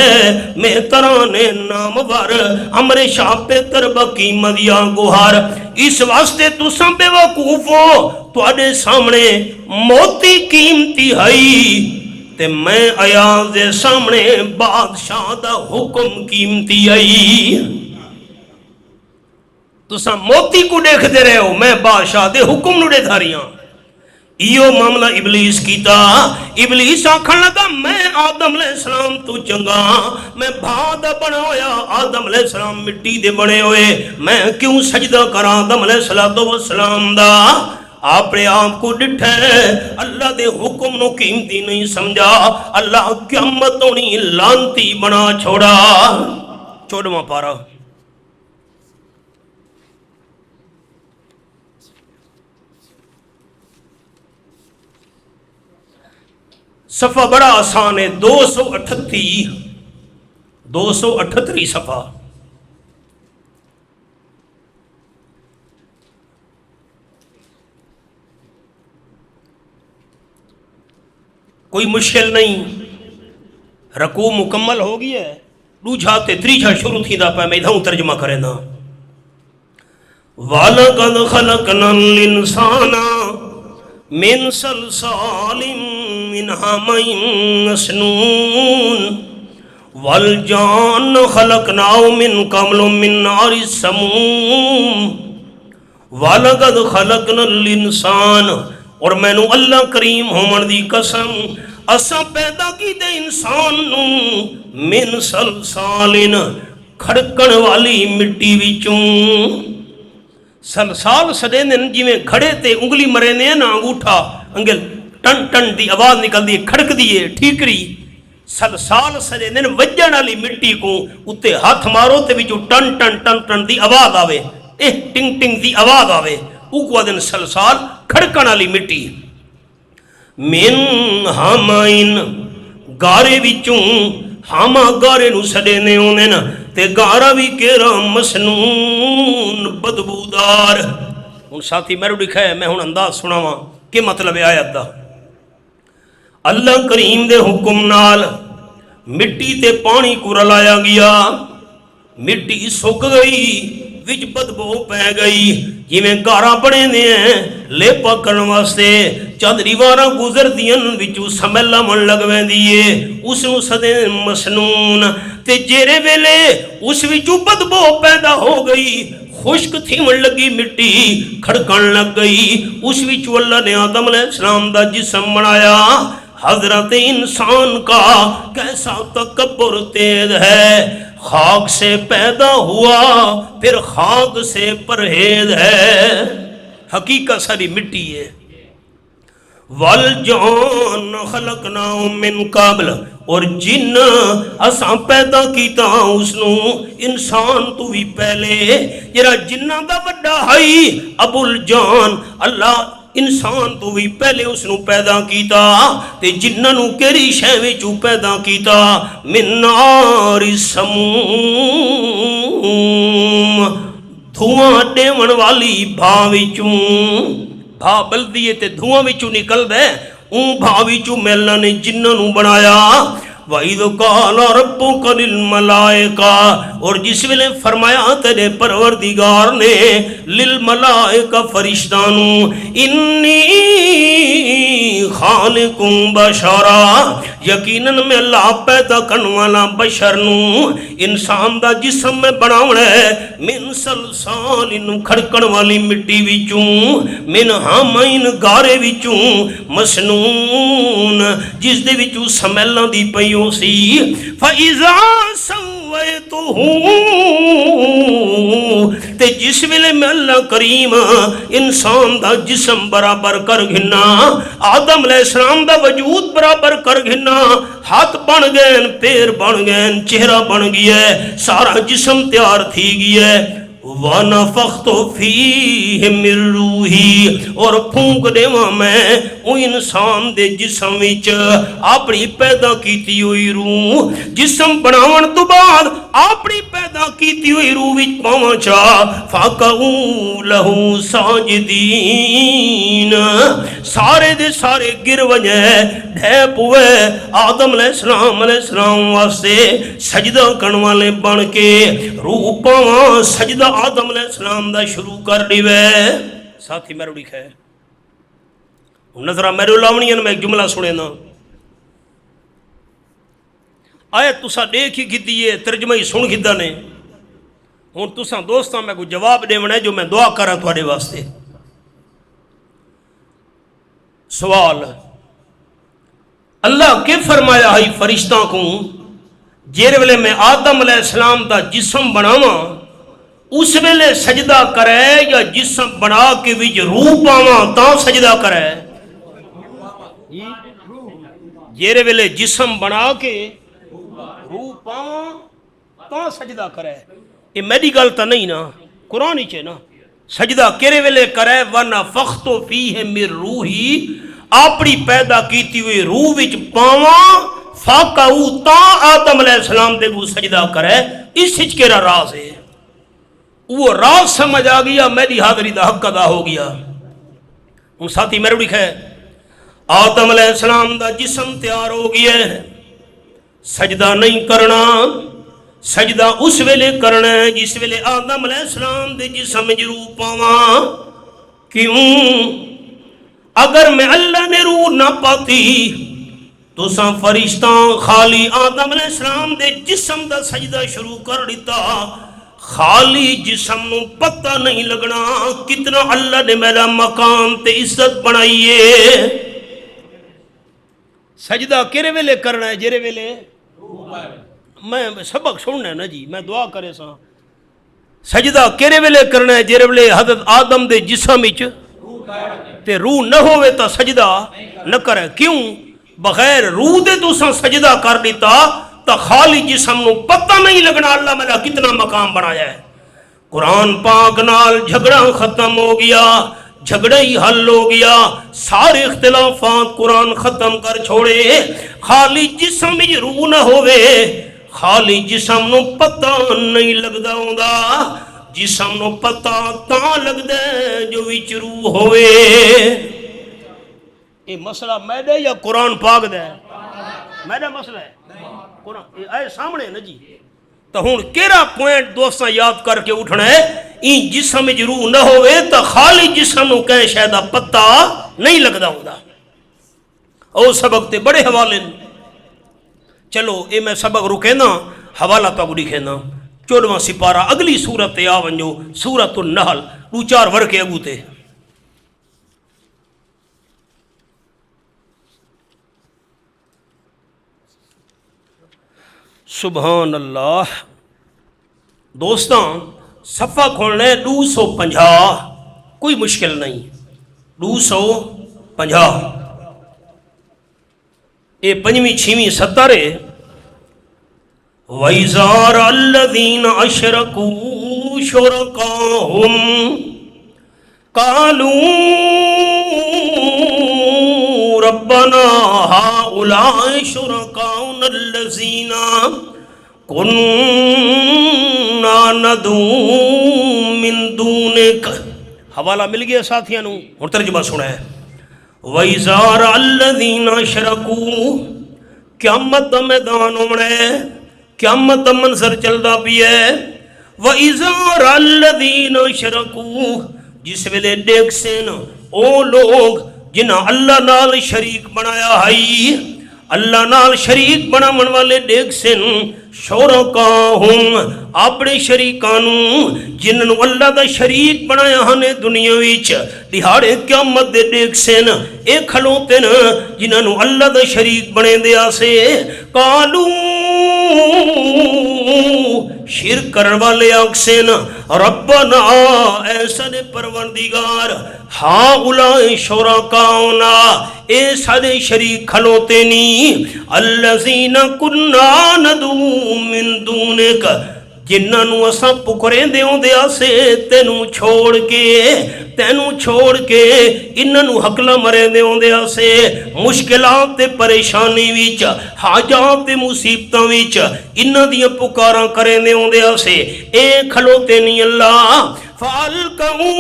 مہتران نامور امر شاہ بہتر باقیمت یا گوہر. اس واسطے تساں بے وقوف ہو تواڈے سامنے موتی قیمتی ہئی تے میں ایاز دے سامنے بادشاہ دا حکم قیمتی ہئی. تساں موتی کو دیکھتے رہے ہو میں بادشاہ دے حکم نو دیکھا رہی ہوں. ایو معاملہ ابلیس کیتا. ابلیس آکھن لگا میں آدم علیہ السلام تو چنگا میں بھاد بنا ہویا آدم علیہ السلام مٹی دے بنے ہوئے میں کیوں سجدہ کرا آدم علیہ السلام دا. آپ نے آپ کو ڈٹھے اللہ دے حکم نو قیمتی نہیں سمجھا. اللہ قیامت ہونی لانتی بنا چھوڑا. 14واں پارہ صفحہ بڑا آسان ہے 238 صفحہ. کوئی مشکل نہیں. رکوع مکمل ہو گیا ہے. روجھا تے تریجھا شروع تھی دا پہ میں ادھاؤں ترجمہ کرے نا. وَلَقَدْ خَلَقْنَا الْإِنسَانَ مِنْ صَلْصَالٍ مِنْ حَمَإٍ مَسْنُونٍ وَالْجَانَّ خَلَقْنَاهُ مِنْ قَبْلُ مِنْ نَارِ السَّمُومِ وَلَقَدْ خَلَقْنَا الْإِنسَانَ اور میں نو اللہ کریم ہومن دی قسم اساں پیدا کی دے انسان نو من صلصالٍ کھڑکن والی مٹی وچوں. سلسال سدے دن جی میں کھڑے تے انگلی مرے نے نا انگوٹھا انگل ٹن ٹن دی آواز نکل دی کھڑک دیئے ٹھیکری. سلسال سدے دن وجن والی مٹی کو اتے ہاتھ مارو تے وچوں ٹن ٹن ٹن ٹن دی آواز آوے ٹنگ ٹنگ دی آواز آوے اوکو دن سلسال کھڑکن والی مٹی. من حمائن گارے وچوں ہاما گارے نو سدے نے ہونے نا تے گارا بھی کیرا مسنون بدبودار. ان ساتھی میرے لکھا ہے میں ہن انداز سناواں کہ مطلب ہے آیت دا. اللہ کریم دے حکم نال مٹی تے پانی کو رلایا گیا. مٹی سک گئی وچ بدبو پہ گئی جویں گاراں بنے نے لیپا کرن واسطے چند ریواراں گزردیاں وچوں سمیل آون لگ ویندی ہے اس نوں سدے مسنون تے جیرے ویلے اس وچوں بدبو پیدا ہو گئی خشک تھیمن لگی مٹی کھڑکن لگ گئی اس وچوں اللہ نے آدم علیہ السلام دا جسم بنایا حضرت انسان کا کیسا تکبر تیز ہے خاک سے پیدا ہوا پھر خاک سے پرہیز ہے حقیقت ساری مٹی ہے والجان خلقناہم من قبل اور جن اساں پیدا کیتا اس نو انسان تو بھی پہلے جرا جنہ دا بڑا ہائی ابو الجان اللہ انسان تو بھی پہلے اس نو پیدا کیتا تے جنہ نو کیری شے وچوں پیدا کیتا من نار سموم دھواں ڈیون والی بھاں وچوں بھا بلدی تے دھواں وچوں نکل دے اون بھا وچوں میں اللہ نے جنہ نو بنایا وَإِذْ قَالَ رَبُّكَ لِلْمَلَائِكَةِ اور جس ویلے فرمایا تیرے پروردگار نے للملائکہ فرشتانوں انی خالق بشرا یقیناً میں اللہ پیدا کرنے والا بشر نوں انسان دا جسم میں بناونا ہے من سلسال کھڑکن والی مٹی وچوں من حامین گارے وچوں مسنون جس دے وچوں سمیلاں دی پئی سی فَإِذَا سَوَّيْتُهُ تے جس ویلے میں اللہ کریم انسان دا جسم برابر کر گھنا آدم علیہ السلام دا وجود برابر کر گھنا ہاتھ بن گئے پیر بن گئے چہرہ بن گیا سارا جسم تیار تھی گیا وَنَفَخْتُ فِيهِ مِن رُوحِي اور پھونک دیواں میں او انسان دے جسم وچ اپنی پیدا کیتی ہوئی روح جسم بناون تو بعد اپنی پیدا کیتی ہوئی روح وچ پاواں چا فَقَعُوا لَهُ سَاجِدِينَ سارے دے سارے گر ونجے ڈھیپ ہوئے آدم علیہ السلام واسطے سجدہ کرن والے بن کے روح پاواں سجدہ آدم علیہ السلام دا شروع کر دیوے ساتھی میرے لکھا ہے نظرہ میرے لاونین میں ایک جملہ سنے نا آیت تسا دیکھ ہی گھتی ہے ترجمہ ہی سن گھتا نے ہون تسا دوستاں میں کوئی جواب دے ہے جو میں دعا کر رہا تھوڑے واسطے سوال اللہ کے فرمایا ہے فرشتہ کو جیر ویلے میں آدم علیہ السلام دا جسم بناواں اس ویلے سجدہ کرے یا جسم بنا کے وچ روح پاواں تاں سجدہ کرے جیرے ویلے جسم بنا کے روح پاواں تاں سجدہ کرے یہ میری گل تا نہیں نا قرآن ہی چھے نا سجدہ کیرے ویلے کرے وَنَفَخْتُ فِيهِ مِن رُوحِي اپنی پیدا کیتی ہوئی روح وچ پاواں فَقَعُوا تاں آدم علیہ السلام دے کو سجدہ کرے اس ہچ کیرا راز ہے وہ راز سمجھ آ گیا میری حاضری دا حق ادا ہو گیا ان ساتھی میرے لکھا ہے آدم علیہ السلام دا جسم تیار ہو گیا ہے سجدہ نہیں کرنا سجدہ اس ویلے کرنا ہے جس ویلے آدم علیہ السلام دے جسم روح پاواں کیوں اگر میں اللہ نے روح نہ پاتی تو سا فرشتہ خالی آدم علیہ السلام دے جسم دا سجدہ شروع کر دیتا خالی جسم نو پتہ نہیں لگنا کتنا اللہ نے میرا مقام تے عزت بنائیے سجدہ کیرے ویلے کرنا ہے جیرے ویلے میں سبق سننا ہے نا جی میں دعا کرے سا سجدہ کیرے ویلے کرنا ہے جیرے ویلے حضرت آدم دے جسم وچ تے روح نہ ہوئے تا سجدہ نہ کرے کیوں بغیر روح دے تو سجدہ کر دیتا تا خالی جسم نو پتہ نہیں لگنا اللہ میرا کتنا مقام بنایا ہے قرآن پاک نال جھگڑا ختم ہو گیا جھگڑا ہی حل ہو گیا سارے اختلافات قرآن ختم کر چھوڑے خالی جسم میں روح نہ ہوئے خالی جسم نو پتہ نہیں لگدا ہوندا جسم نو پتہ تاں لگدا جو وچ روح ہوئے یہ مسئلہ میرے یا قرآن پاک دا ہے میرا مسئلہ ہے قرآن آئے سامنے نا جی تو ہوں کیڑا پوائنٹ دوستاں یاد کر کے اٹھنا ہے، این جسم وچ روح نہ ہوئے تو خالی جسم نو کہیں شاید پتہ نہیں لگدا ہوندا۔ او سبق تے بڑے حوالے نے، چلو اے میں سبق رکے نا حوالہ تو لکھے نا 14واں سپارہ اگلی سورت تے آ ونجو، سورت النحل، 2-4 ورکے اگو تے۔ سبحان اللہ دوستاں، صفحہ کھولنا ہے 250، کوئی مشکل نہیں، 250 اے 5ویں 6ویں 70 ہے۔ وَإِذَا رَأَى الَّذِينَ أَشْرَكُوا شُرَكَاءَهُمْ قَالُوا رَبَّنَا هَؤُلَاءِ شُرَكَاؤُنَا الَّذِينَ كُنَّا نَدْعُو مِن دُونِكَ۔ حوالہ مل گیا ساتھیاں نو، اور ترجمہ سنا ہے۔ وَإِذَا رَأَى الَّذِينَ أَشْرَكُوا، قیامت دا میدان ہونے، قیامت دا منظر چلدا پی ہے۔ وَإِذَا رَأَى الَّذِينَ أَشْرَكُوا، جس ویلے دیکھ سن او لوگ جنہاں اللہ نال شریک بنایا ہے، اللہ نال شریک بناون والے دیکھ سن شرکاہم، اپنے شریکانوں جنہوں اللہ دا شریک بنایا ہنے دنیا وچ، دہاڑے قیامت دے دیکھ سن اے کھلوتے نا جنہوں اللہ دا شریک بنے دیا سے۔ قالو، شرک کرن والے اکسن ربنا، ایسا دے پروردگار، ہاؤلاء شرکاؤنا، اے سارے شریک کھلوتے نی، الذین کننا ندعو من دونک، جنہوں اساں پکریں دیوں دیا سے تینوں چھوڑ کے انہوں حقلہ مرے دیوں دیا سے، مشکلات پریشانی ویچ، حاجات مصیبتاں ویچ انہاں دیاں پکاراں کریں دیوں دیا سے، اے کھلوتے نہیں اللہ۔ فَأَلْقَوْا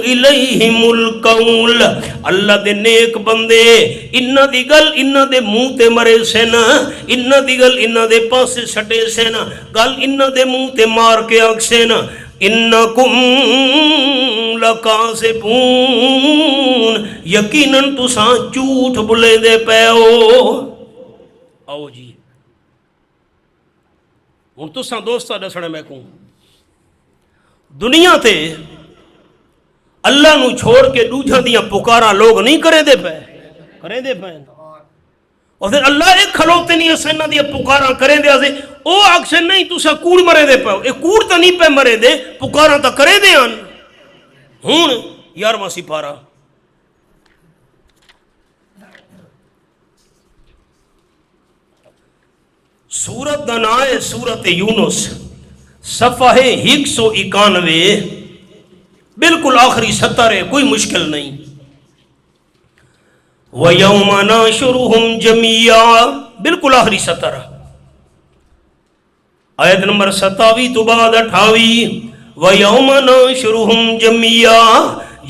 إِلَيْهِمُ الْقَوْلَ، اللہ دے نیک بندے انہاں دی گل انہاں دے منہ تے مرے سن، انہاں دی گل انہاں دے پاسے سٹے سن، گل انہاں دے منہ تے مار کے آکسن انکم لکاذبون، یقیناً تساں جھوٹ بلے دے پے ہو۔ آؤ جی ہن تساں دوستاں دسنا میں کہوں، دنیا تے اللہ نو چھوڑ کے دوجھاں دیاں پکاراں لوگ نہیں کرے دے پے، اور پھر اللہ ایک کھلوتے نہیں اسے انہاں دیاں پکاراں کرے دے آسے، او آکسے نہیں تسا کوڑ مرے دے پے، اے کوڑ تا نہیں پے مرے دے، پکاراں تا کرے دے آن۔ ہون 11واں سپارہ سورت دا نام ہے سورت یونس، صفحہ 191، بالکل آخری 70 کوئی مشکل نہیں۔ وَيَوْمَ نَحْشُرُهُمْ جَمِيعًا، بالکل آخری 70، آیت نمبر 27 تو بعد 28۔ وَيَوْمَ نَحْشُرُهُمْ جَمِيعًا،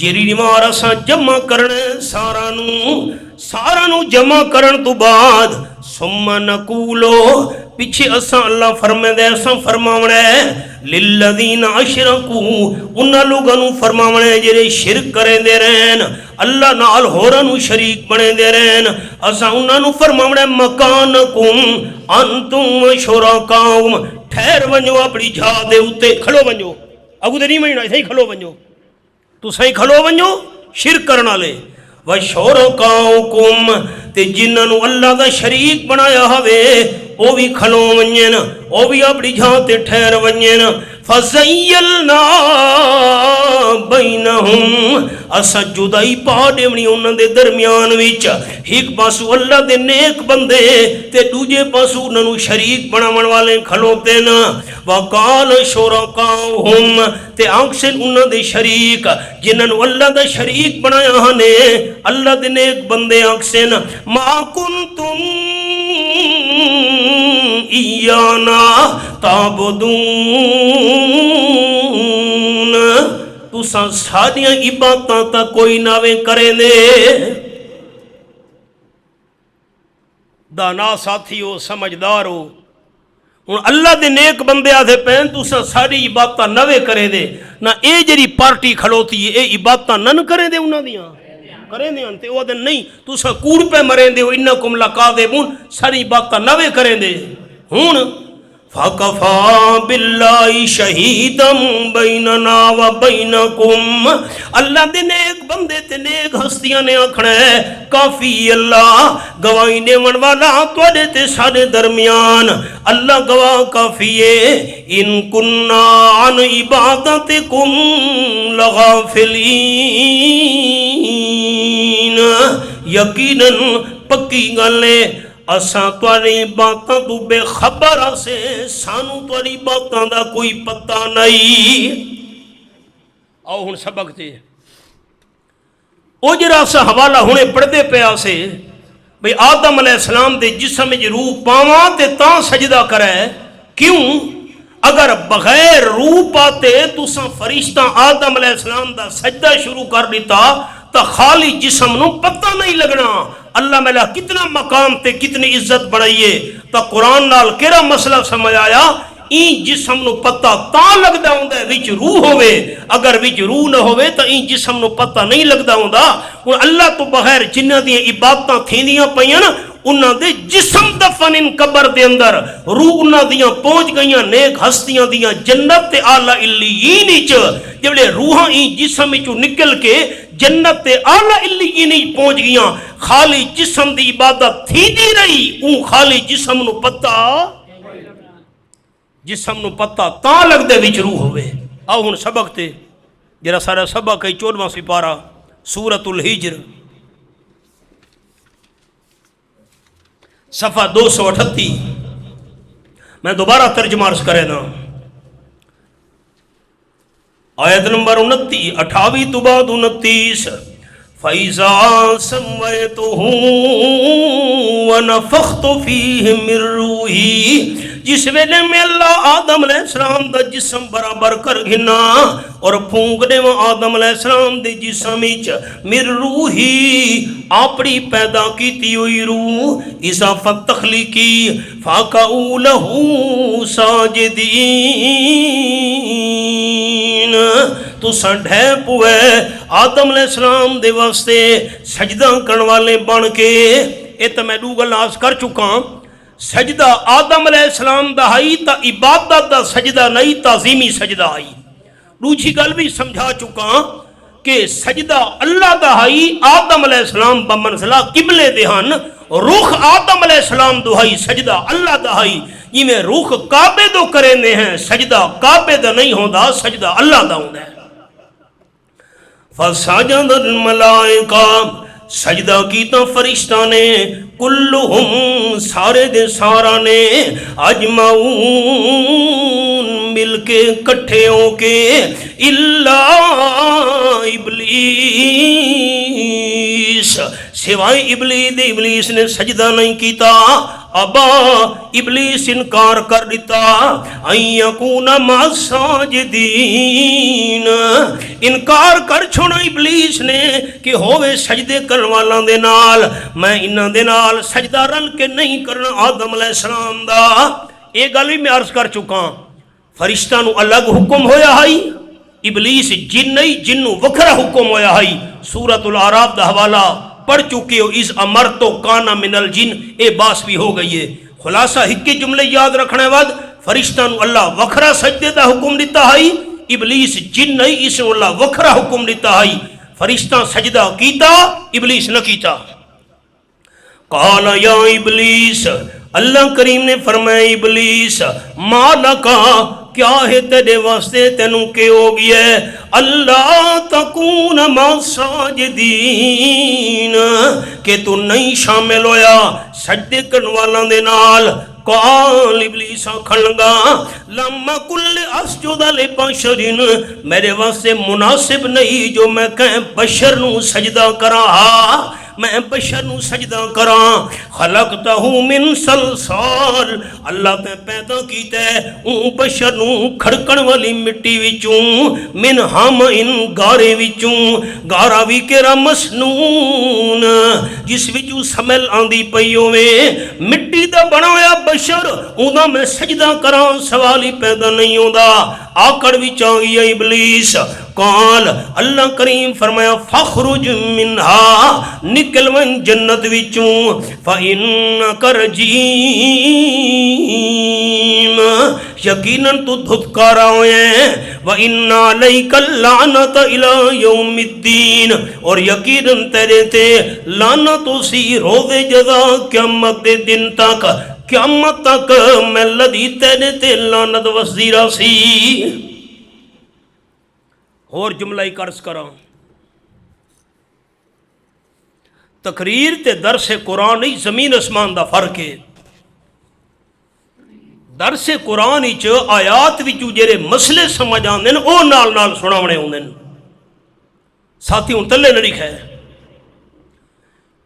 جیری مارا سا جمع کرنے سارا نو جمع کرن تو بعد، ثم نقولو، پیچھے اساں اللہ فرمائے دے، اساں فرماونے للذین اشرکو، انہاں لوگاں نو فرماونے جڑے شرک کریں دے رہن، اللہ نال ہوراں نو شریک بنے دے رہن، اساں انہاں نو فرماونے مکانکم انتم شرکاؤم، ٹھہر ونجو اپنی جھا دے اتے، کھلو ونجو، اگو تے نہیں مننا، صحیح کھلو ونجو، تو صحیح کھلو ونجو شرک کرنا لے۔ وَشُرَكَاؤُكُمْ، تے جنہوں اللہ دا شریک بنایا ہوئے او بھی کھلو ونجن، او بھی اپنی جھانتے ٹھہر ونجن۔ فَزَيَّلْنَا بَيْنَهُمْ، اسا جدائی پا دیونی انہاں دے درمیان وچ، ایک پاسو اللہ دے نیک بندے تے دوجے پاسو انہاں نو شریک بناون والے کھلوتے نا۔ وَقَالَ شُرَكَاؤُهُمْ، تے آنکھسن انہاں دے شریک جنہاں نو اللہ دا شریک بنایا ہنے، اللہ دے نیک بندے آنکھسن مَا كُنْتُمْ ایانا تعبدون، تساں ساڈیاں عبادتاں تا کوئی ناوے کرے دے۔ دانا ساتھی ہو، سمجھدار ہو، ہوں اللہ دے نیک بندے آدھے پین تسا ساری عبادتاں نوے کرے دے نہ اے جڑی پارٹی کھلوتی ہے اے عبادتاں نن کرے دے انہاں دیاں کرے دے تے او دے نہیں تسا کوڑ پہ مرے دے انکم لقاذبون ساری عبادتاں نوے کرے دے ہن فَكَفَى بِاللَّهِ شَهِيدًا بَيْنَنَا وَبَيْنَكُمْ اللہ دے نیک بندے تے نیک ہستیاں نے آکھنا ہے کافی اللہ گواہی دیون والا تواڈے تے سارے درمیان اللہ گواہ کافی ہے ان کننا عن عبادتکم لغافلین یقیناً پکی گل ہے اساں تواڈی باتاں تو بے خبر سے سانو تواڈی باتاں دا کوئی پتہ نہیں آؤ ہن سبق تے او جڑا سا حوالہ ہونے پڑھدے پیا سے بھئی آدم علیہ السلام دے جسم وچ روح پاواں تے تاں سجدہ کرے کیوں اگر بغیر روح پاتے تساں فرشتہ آدم علیہ السلام دا سجدہ شروع کر دیتا تو خالی جسم نو پتہ نہیں لگنا اللہ میلا کتنا مقام تے کتنی عزت بڑھائیے تو قرآن نال کیڑا مسئلہ سمجھ آیا این جسم نو پتہ تاں لگدا ہوندا ہے وچ روح ہوئے اگر وچ روح نہ ہوئے تو این جسم نو پتہ نہیں لگدا ہوندا ہن اللہ تو بغیر جنہاں دی عبادتاں تھیندیاں پیاں نا انہاں دے جسم دفن ان قبر دے اندر روح انہاں دیاں پہنچ گئیاں نیک ہستیاں دیاں جنت تے اعلی علیین وچ جڑے روحاں این جسم وچوں نکل کے جنت تے اعلی علیین وچ پہنچ گئیاں خالی جسم دی عبادت تھیندی رہی اون خالی جسم نو پتہ تاں لگدے وچ روح ہوئے آؤ ہن سبق تے جڑا سارا سبق ہے 14واں سپارہ سورۃ الحجر صفحہ 238 میں دوبارہ ترجمہ عرض کرے نا آیت نمبر 28 تو بعد 29 فَإِذَا سَمَّيْتُهُ وَنَفَخْتُ فِيهِ مِن رُّوحِي جس ویلے میں اللہ آدم علیہ السلام دا جسم برابر کر گھنا اور پھونک دے وہ آدم علیہ السلام دے جسم وچ مِن رُّوحِی اپنی پیدا کیتی ہوئی روح اضافت تخلیقی فَقَعُوا لَهُ سَاجِدِينَ تو سنڈھے پوے آدم علیہ السلام دے واسطے سجدہ کرن والے بن کے اے تو میں دو گل عرض کر چکا سجدہ آدم علیہ السلام دا ہائی تا عبادت دا سجدہ نہیں تعظیمی سجدہ آئی دوسری گل بھی سمجھا چکا کہ سجدہ اللہ دا ہائی آدم علیہ السلام بمنزلہ قبلے دہن روح آدم علیہ السلام دو ہائی سجدہ اللہ دا ہائی یہ میں روح کعبے دو کرنے ہیں سجدہ کعبے دا نہیں ہوندہ سجدہ اللہ دا ہوندہ ہے فَسَجَدَ الْمَلَائِكَةُ سجدہ کیتا فرشتہ نے کلہم سارے دے سارا نے اجمعون مل کے کٹھے ہو کے اللہ ابلیس سوائے ابلیس نے سجدہ نہیں کیتا ابا ابلیس انکار کر دیتا ان یکون مع الساجدین انکار کر چھوڑا ابلیس نے کہ ہوئے سجدے کرن والاں دے نال میں انہاں دے نال سجدہ رل کے نہیں کرنا آدم علیہ السلام دا ایک گل بھی میں عرض کر چکا فرشتہ نو الگ حکم ہویا ہائی ابلیس جن نہیں جنو وکھرا حکم ہویا ہائی سورۃ الاعراف دا حوالہ پڑھ چکے ہو اس امر تو کانا من الجن اے باس بھی ہو گئی ہے خلاصہ ہکے جملے یاد رکھنے بعد فرشتہ نو اللہ وکھرا سجدے دا حکم دیتا ہے ابلیس جن نہیں اس نو اللہ وکھرا حکم دیتا ہے فرشتہ سجدہ کیتا ابلیس نہ کیتا قال یا ابلیس اللہ کریم نے فرمایا ابلیس مالکا کیا ہے تیرے واسطے تینوں کے ہو گیا ہے اللہ تکون مع الساجدین کہ تو نہیں شامل ہویا سجدے کرن والاں دے نال قال ابلیس آکھن لگا لما کل اسجد لبشر میرے واسطے مناسب نہیں جو میں کہیں بشر نو سجدہ کراں میں بشر نو سجدہ کراں خلقتہ من صلصال اللہ تے پیدا کیتا ہے اون بشر نو کھڑکن والی مٹی وچوں من ہمئن گارے وچوں گارا وی کیرا مسنون جس وچوں سمیل آندی پئی ہوے مٹی دا بنایا بشر اوندا میں سجدہ کراں سوال ہی پیدا نہیں ہوندا آکڑ وچ آ گیا ابلیس قال اللہ کریم فرمایا فخرج منہا نکل ون جنت وچوں فإنک رجیم یقیناً تو دھتکارا ہوئے وَإِنَّ عَلَيْكَ اللَّعْنَةَ إِلَى يَوْمِ الدِّينِ اور یقیناً تیرے تے لعنت سی روز جزا قیامت دے دن تک قیامت تک میں لدی تیرے تے لعنت وزیرہ سی اور جملہ ہی قرض کراں تقریر تے درس قرآن نہیں زمین اسمان دا فرق ہے درس قرآن وچ آیات وچوں جڑے مسئلے سمجھ آندے نے او نال نال سناونے ہوندے نے ساتھی ہن تلے نہ لکھا ہے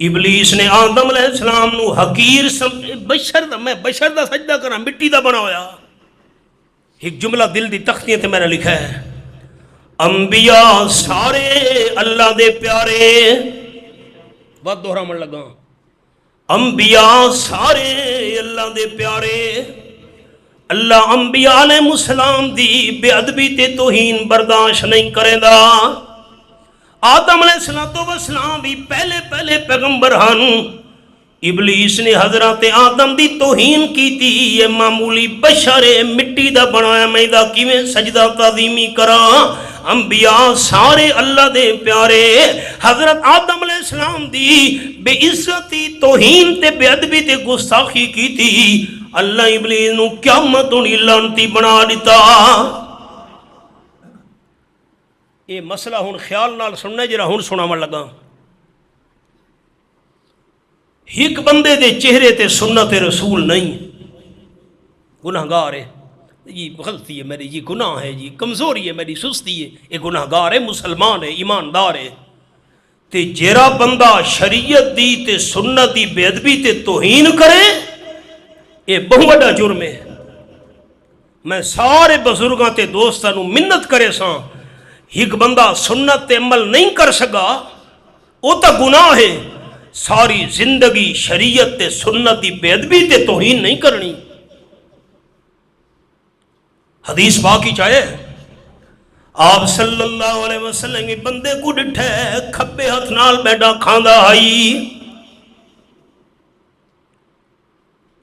ابلیس نے آدم علیہ السلام نو حقیر بشر دا سجدہ کراں مٹی دا بنا ہویا ایک جملہ دل دی تختیاں تے میں نے لکھا ہے انبیاء سارے اللہ دے پیارے بہت دوہرا من لگا انبیاء سارے اللہ دے پیارے اللہ انبیاء علیہ السلام دی بے ادبی تے توہین برداشت نہیں کرے دا آدم علیہ السلام بھی پہلے پیغمبر ہن ابلیس نے حضرت آدم دی توہین کی تھی یہ معمولی بشر مٹی دا بنایا میں دا کیویں سجدہ تعظیمی کراں انبیاء سارے اللہ دے پیارے حضرت آدم علیہ السلام دی بے عزتی توہین تے بے ادبی تے گستاخی کی تھی اللہ ابلیس نو قیامت نی لعنتی بنا دیتا یہ مسئلہ ہن خیال نال سننا جرا ہن سناون لگا ایک بندے دے چہرے تے سنت رسول نہیں گناہگار ہے یہ غلطی ہے میری یہ گناہ ہے یہ کمزوری ہے میری سستی ہے یہ گناہگار ہے مسلمان ہے ایماندار ہے تے جیرا بندہ شریعت دی تے سنت دی بے ادبی تے توہین کرے یہ بہت بڑا جرم ہے میں سارے بزرگاں تے دوستاں نو منت کرے ساں ایک بندہ سنت تے عمل نہیں کر سکا وہ تا گناہ ہے ساری زندگی شریعت تے سنت دی بے ادبی تے توہین نہیں کرنی حدیث باقی چاہے آپ صلی اللہ علیہ وسلم کی بندے کو ڈٹھے کھبے ہاتھ نال بیٹھا کھاندا آئی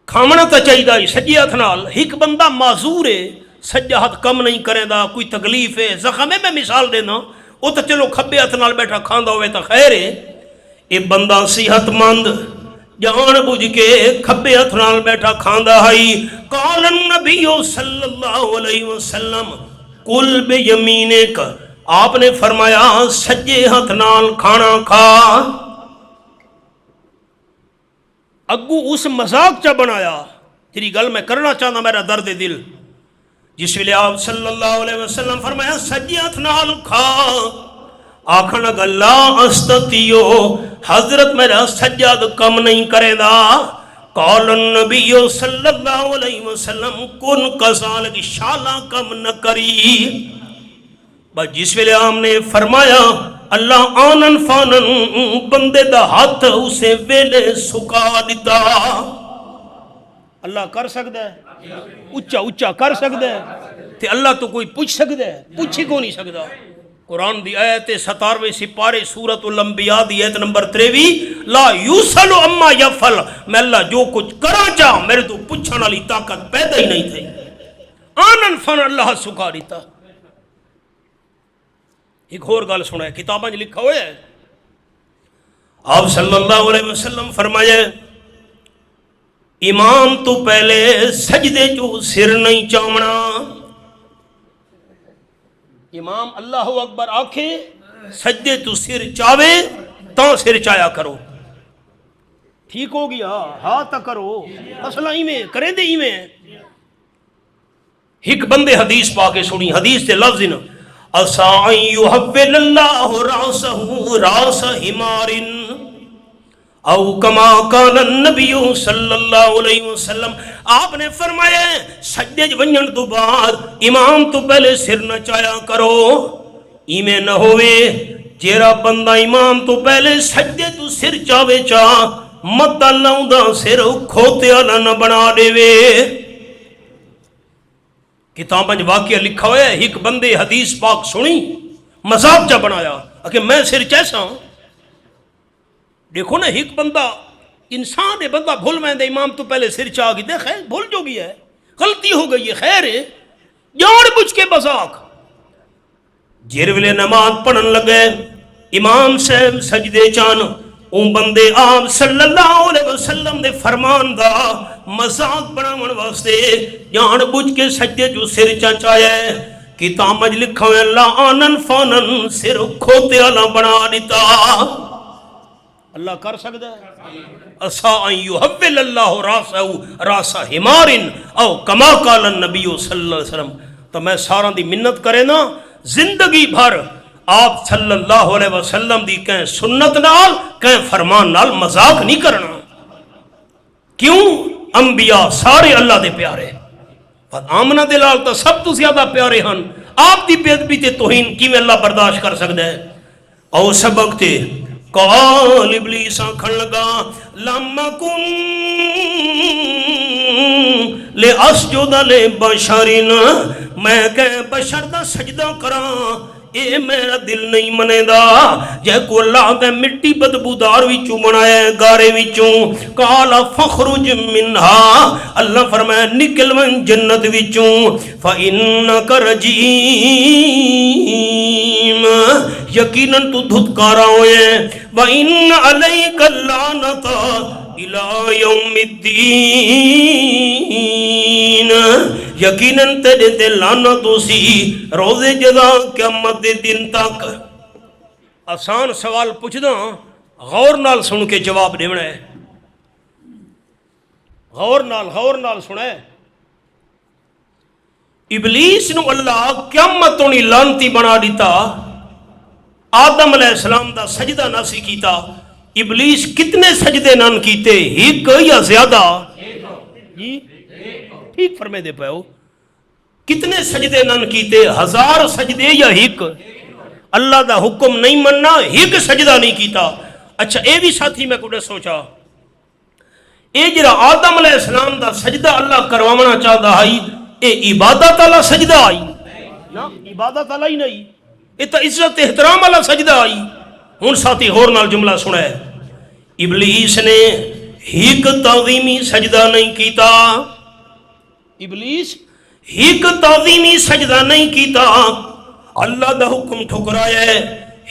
کھامنا تا چاہیے دا سجے ہاتھ نال ایک بندہ معذور ہے سجا ہاتھ کم نہیں کرے دا کوئی تکلیف ہے زخم ہے میں مثال دینا وہ تو چلو کھبے ہاتھ نال بیٹھا کھاندا ہوئے تا خیر ہے یہ بندہ صحت مند جان بوجھ کے کھبے ہاتھ نال بیٹھا کھاندا ہے قال النبی صلی اللہ علیہ وسلم کل بیمینک آپ نے فرمایا سجے ہاتھ نال کھانا کھا اگو اس مذاق چا بنایا تیری گل میں کرنا چاہتا میرا درد دل جس ویلے آپ صلی اللہ علیہ وسلم فرمایا سجے ہاتھ نال کھا آخر لگا لا استطیعو حضرت میرا سجاد کم نہیں کرے دا قال النبی صلی اللہ علیہ وسلم کن کذالک شالا کم نہ کری بس جس ویلے آپ نے فرمایا اللہ آنن فانن بندے دا ہاتھ اسے ویلے سکا دیتا اللہ کر سکتا ہے اچھا کر سکتا ہے تے اللہ تو کوئی پوچھ سکتا ہے پوچھ ہی کو نہیں سکتا قرآن دی آیت 17ویں سپارے سورۃ الانبیاء دی آیت نمبر 23 لا یوسل اما یفعل میں اللہ جو کچھ کرا چاہ میرے تو پوچھنے والی طاقت پیدا ہی نہیں تھی آنن فن اللہ سکھا دیتا ایک اور گل سنا ہے کتاباں میں لکھا ہوا ہے آپ صلی اللہ علیہ وسلم فرمایا امام تو پہلے سجدے جو سر نہیں چاونا امام اللہ اکبر آکھے سجدے تو سر چاوے تا سر چایا کرو ٹھیک ہو گیا ہاں تا کرو اصلہ ہی میں کرے دے ہی میں ایک بندے حدیث پاکے سنی حدیث تے لفظ نا اسائی یحول اللہ راسہ راس حمارن او کما کان النبی صلی اللہ علیہ وسلم آپ نے فرمایا سجدے ونجن تو بعد امام تو پہلے سر نہ چایا کرو ایمیں نہ ہوئے جیرا بندہ امام تو پہلے سجدے تو سر چاوے چاہ مت لاؤں سر کھوتے والا نہ بنا دے وے. کتاب واقعہ لکھا ہوا ہے ایک بندے حدیث پاک سنی مذاق چا بنایا کہ میں سر چیسا ہوں. دیکھو نا ایک بندہ انسان ہے, بندہ بھول میں دے امام تو پہلے سر چاہ گی دے خیر بھول جو گیا ہے, غلطی ہو گئی ہے, خیر ہے, جان بوجھ کے مذاق. جیر ویلے نماز پڑھن لگے امام صاحب سجدے چان اون بندے آپ صلی اللہ علیہ وسلم دے فرمان دا مذاق بناون واسطے جان بوجھ کے سجدے جو سر چاچایا ہے. کتاب مج لکھا ہے اللہ آنن فانن سر کھوتے والا بنا دیتا. اللہ کر سکتا ہے. اسا ان یحول اللہ راسہ راس حمار او کما قال النبی صلی اللہ علیہ وسلم. تو میں سارا دی منت کرے نا زندگی بھر آپ صلی اللہ علیہ وسلم دی کہیں سنت نال کہیں فرمان نال مذاق نہیں کرنا. کیوں؟ انبیاء سارے اللہ دے پیارے, آمنہ دلال تو سب تو زیادہ پیارے ہن. آپ دی بے ادبی تے توہین کیویں اللہ برداشت کر سکتا ہے. او سبق تے قال ابلیس آکھن لگا لم کن لے اسجد لے بشرین, میں کہ بشر دا سجدہ کراں اے میرا دل نہیں منے دا. جے کو اللہ دے مٹی بدبودار وچوں بنایا ہے گارے وچوں. قال فخرج منہا, اللہ فرمایا نکل من جنت وچوں. فإنک رجیم, یقیناً تو دھتکارا ہوئے. وَإِنَّ عَلَيْكَ اللَّعْنَةَ إِلَى يَوْمِ الدِّينِ, یقیناً تیرے تے لعنت اسی روز جزا قیامت دے دن تک. آسان سوال پوچھ دا, غور نال سن کے جواب دینا ہے. غور نال سنا ہے. ابلیس نو اللہ قیامت تو نہیں لعنتی بنا دیتا. آدم علیہ السلام دا سجدہ نہ سی کیتا. ابلیس کتنے سجدے نان کیتے, ایک یا زیادہ؟ جی ٹھیک فرمے دے پہو. کتنے سجدے نان کیتے, 1000 سجدے یا ایک؟ اللہ دا حکم نہیں مننا, ایک سجدہ نہیں کیتا. اچھا اے بھی ساتھی میں کچھ سوچا, اے جرا آدم علیہ السلام دا سجدہ اللہ کروانا چاہتا ہے, اے عبادت اللہ سجدہ آئی نا, عبادت اللہ ہی نہیں, یہ تو عزت احترام والا سجدہ آئی. ہن ساتھی غور نال جملہ سنا ہے. ابلیس نے ایک تعظیمی سجدہ نہیں کیتا. ابلیس ایک تعظیمی سجدہ نہیں کیتا, اللہ دا حکم ٹھکرایا ہے.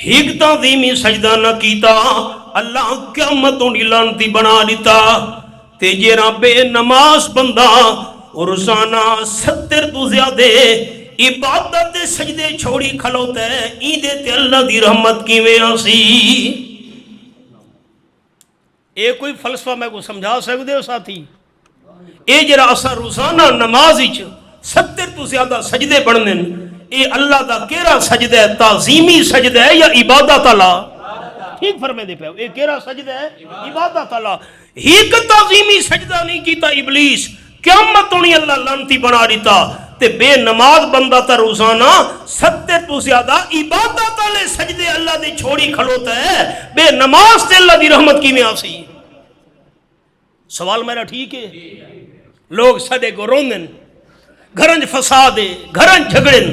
ایک تعظیمی سجدہ نہ کیتا, اللہ قیامت تو لعنتی بنا دیتا. تے جیرا بے نماز بندہ روزانہ 70 تو زیادہ عبادت دے سجدے چھوڑی کھلوتا ہے, ایندے تے اللہ دی رحمت کیویں آسی؟ اے کوئی فلسفہ میں کو سمجھا سکتے ہو ساتھی؟ اے جرا اسا روزانہ نماز وچ 70 تو زیادہ سجدے بننے, اے اللہ دا کیڑا سجدہ ہے, تعظیمی سجدہ ہے یا عبادت اللہ؟ ٹھیک فرمے دے پے, اے کیڑا سجدہ ہے؟ عبادت اللہ. ایک تعظیمی سجدہ نہیں کیتا ابلیس, قیامت تو نہیں اللہ لعنتی بنا دیتا. تے بے نماز بندہ تا روزانہ 70 تو زیادہ عبادت والے سجدے اللہ دے چھوڑی کھڑوتا ہے, بے نماز تے اللہ دی رحمت کی میں آسی؟ سوال میرا ٹھیک ہے؟ لوگ سدے کو روندن, گھرنج فساد ہے, گھرنج جھگڑن,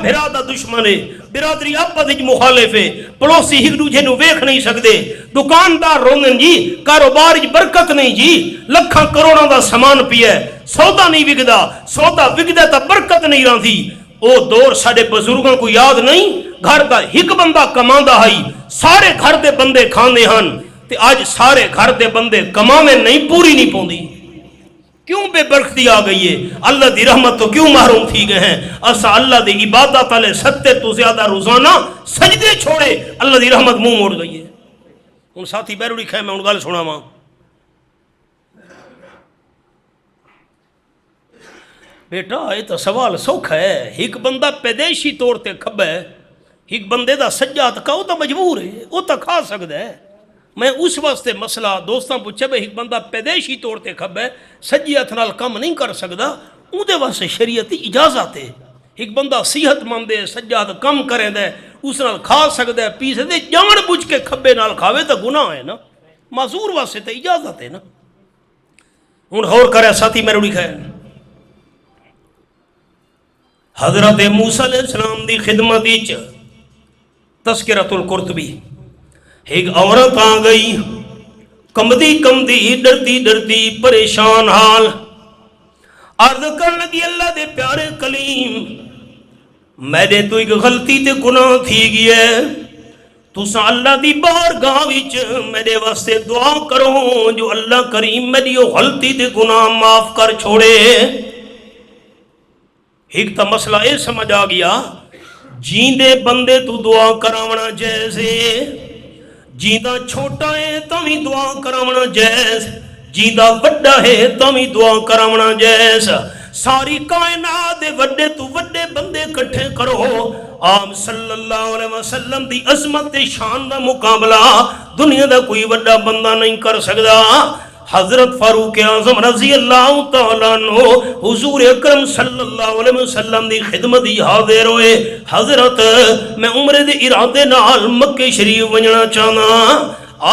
بھرا دا دشمن ہے, برادری آپس وچ مخالف ہے, پڑوسی ایک دوجے نو ویکھ نہیں سکدے, دکاندار روندن جی کاروبار وچ برکت نہیں جی, لکھاں کروڑاں دا سامان پیا ہے, سودا نہیں وکدا, سودا وکدا تے برکت نہیں رہندی. او دور ساڈے بزرگاں کو یاد نہیں, گھر دا ایک بندہ کماندا ہے, سارے گھر دے بندے کھاندے ہن, تے اج سارے گھر دے بندے کماویں نہیں, پوری نہیں پوندی. کیوں بے برکتی آ گئی ہے؟ اللہ دی رحمت تو کیوں محروم تھی گئے ہیں؟ اسا اللہ دی عبادت والے 70 تو زیادہ روزانہ سجدے چھوڑے, اللہ دی رحمت منہ موڑ گئی ہے. ہن ساتھی بیروڑی کھائے میں ہن گل سناواں. بیٹا یہ تو سوال سوکھا ہے. ایک بندہ پیدائشی طور تے کھبا ہے, ایک بندے دا سجا تکا, وہ تو مجبور ہے, وہ تو کھا سکتا ہے. میں اس واسطے مسئلہ دوستاں پوچھے بھئی ایک بندہ پیدائشی طور تے کھبا ہے, سجی ہتھ نال کم نہیں کر سکتا, اون دے واسطے شریعتی اجازت ہے. ایک بندہ صحت مند ہے, سجا ہتھ کم کرے دے, اس نال کھا سکتا ہے, پی سکتا ہے, جان بوجھ کے کھبے نال کھاوے تو گناہ ہے نا. معذور واسطے تے اجازت ہے نا. ہوں غور کرے ساتھی میرے لکھا ہے حضرت موسیٰ علیہ السلام دی خدمت وچ تذکرۃ القرطبی ایک عورت آ گئی کمدی کمدی ڈرتی ڈرتی پریشان حال عرض کرن لگی اللہ دے پیارے کلیم میرے تو ایک غلطی تے گناہ تھی گیا تساں اللہ دی بارگاہ وچ میرے واسطے دعا کرو جو اللہ کریم میری وہ غلطی تے گناہ معاف کر چھوڑے. ایک تا مسئلہ یہ سمجھ آ گیا جیندے بندے تو دعا کراونا جیسے جیندہ چھوٹا ہے تمی دعا کراونا جیس جیندہ وڈا ہے تمی دعا کراونا جیس ساری کائنات دے وڈے تو وڈے بندے کٹھے کرو آپ صلی اللہ علیہ وسلم دی عظمت شان دا مقابلہ دنیا دا کوئی وڈا بندہ نہیں کر سکتا. حضرت فاروق اعظم رضی اللہ تعالیٰ عنہ حضور اکرم صلی اللہ علیہ وسلم دی خدمت ہی حاضر ہوئے. حضرت میں عمرے دے ارادے نال مکہ شریف ونجنا چاہنا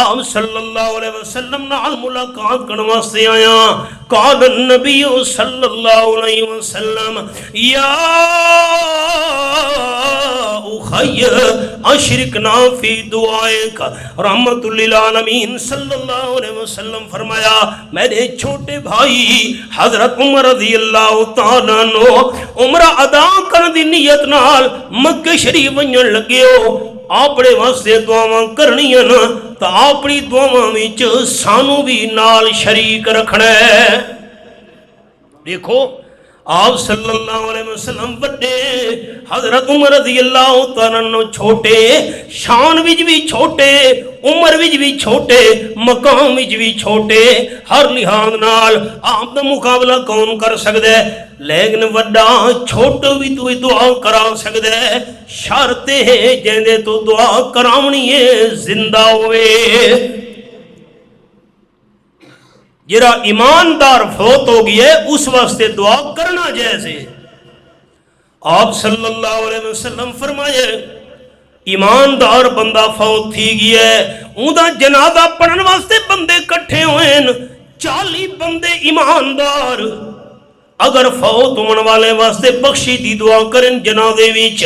آپ صلی اللہ علیہ وسلم نال ملاقات کرنے واسطے آیا. قال النبی صلی اللہ علیہ وسلم یا اخی اشرکنا فی دعائک رحمت للعالمین صلی اللہ علیہ وسلم فرمایا میرے چھوٹے بھائی حضرت عمر رضی اللہ تعالیٰ عنہ عمرہ ادا کرنے دی نیت نال مکہ شریف ونجن لگے ہو اپنے واسطے دعاواں کرنی ہیں تو اپنی دعاواں وچ سانو بھی نال شریک رکھنا ہے. دیکھو آپ صلی اللہ علیہ وسلم بڑے حضرت عمر رضی اللہ تعالیٰ عنہ چھوٹے شان وچ بھی چھوٹے عمر وچ بھی چھوٹے مقام وچ بھی چھوٹے ہر لحاظ نال آپ دا مقابلہ کون کر سکتا ہے لیکن وڈا چھوٹو بھی تو دعا کرا سکتا ہے شرط ہے جیندے تو دعا کراونی ہے زندہ ہوئے. جرا ایماندار فوت ہو گیا ہے اس واسطے دعا کرنا جیسے آپ صلی اللہ علیہ وسلم فرمائے ایماندار بندہ فوت تھی گیا ہے اون دا جنازہ پڑھن واسطے بندے کٹھے ہوئے 40 بندے ایماندار اگر فوت ہونے والے واسطے بخشی دی دعا کریں جنازے وچ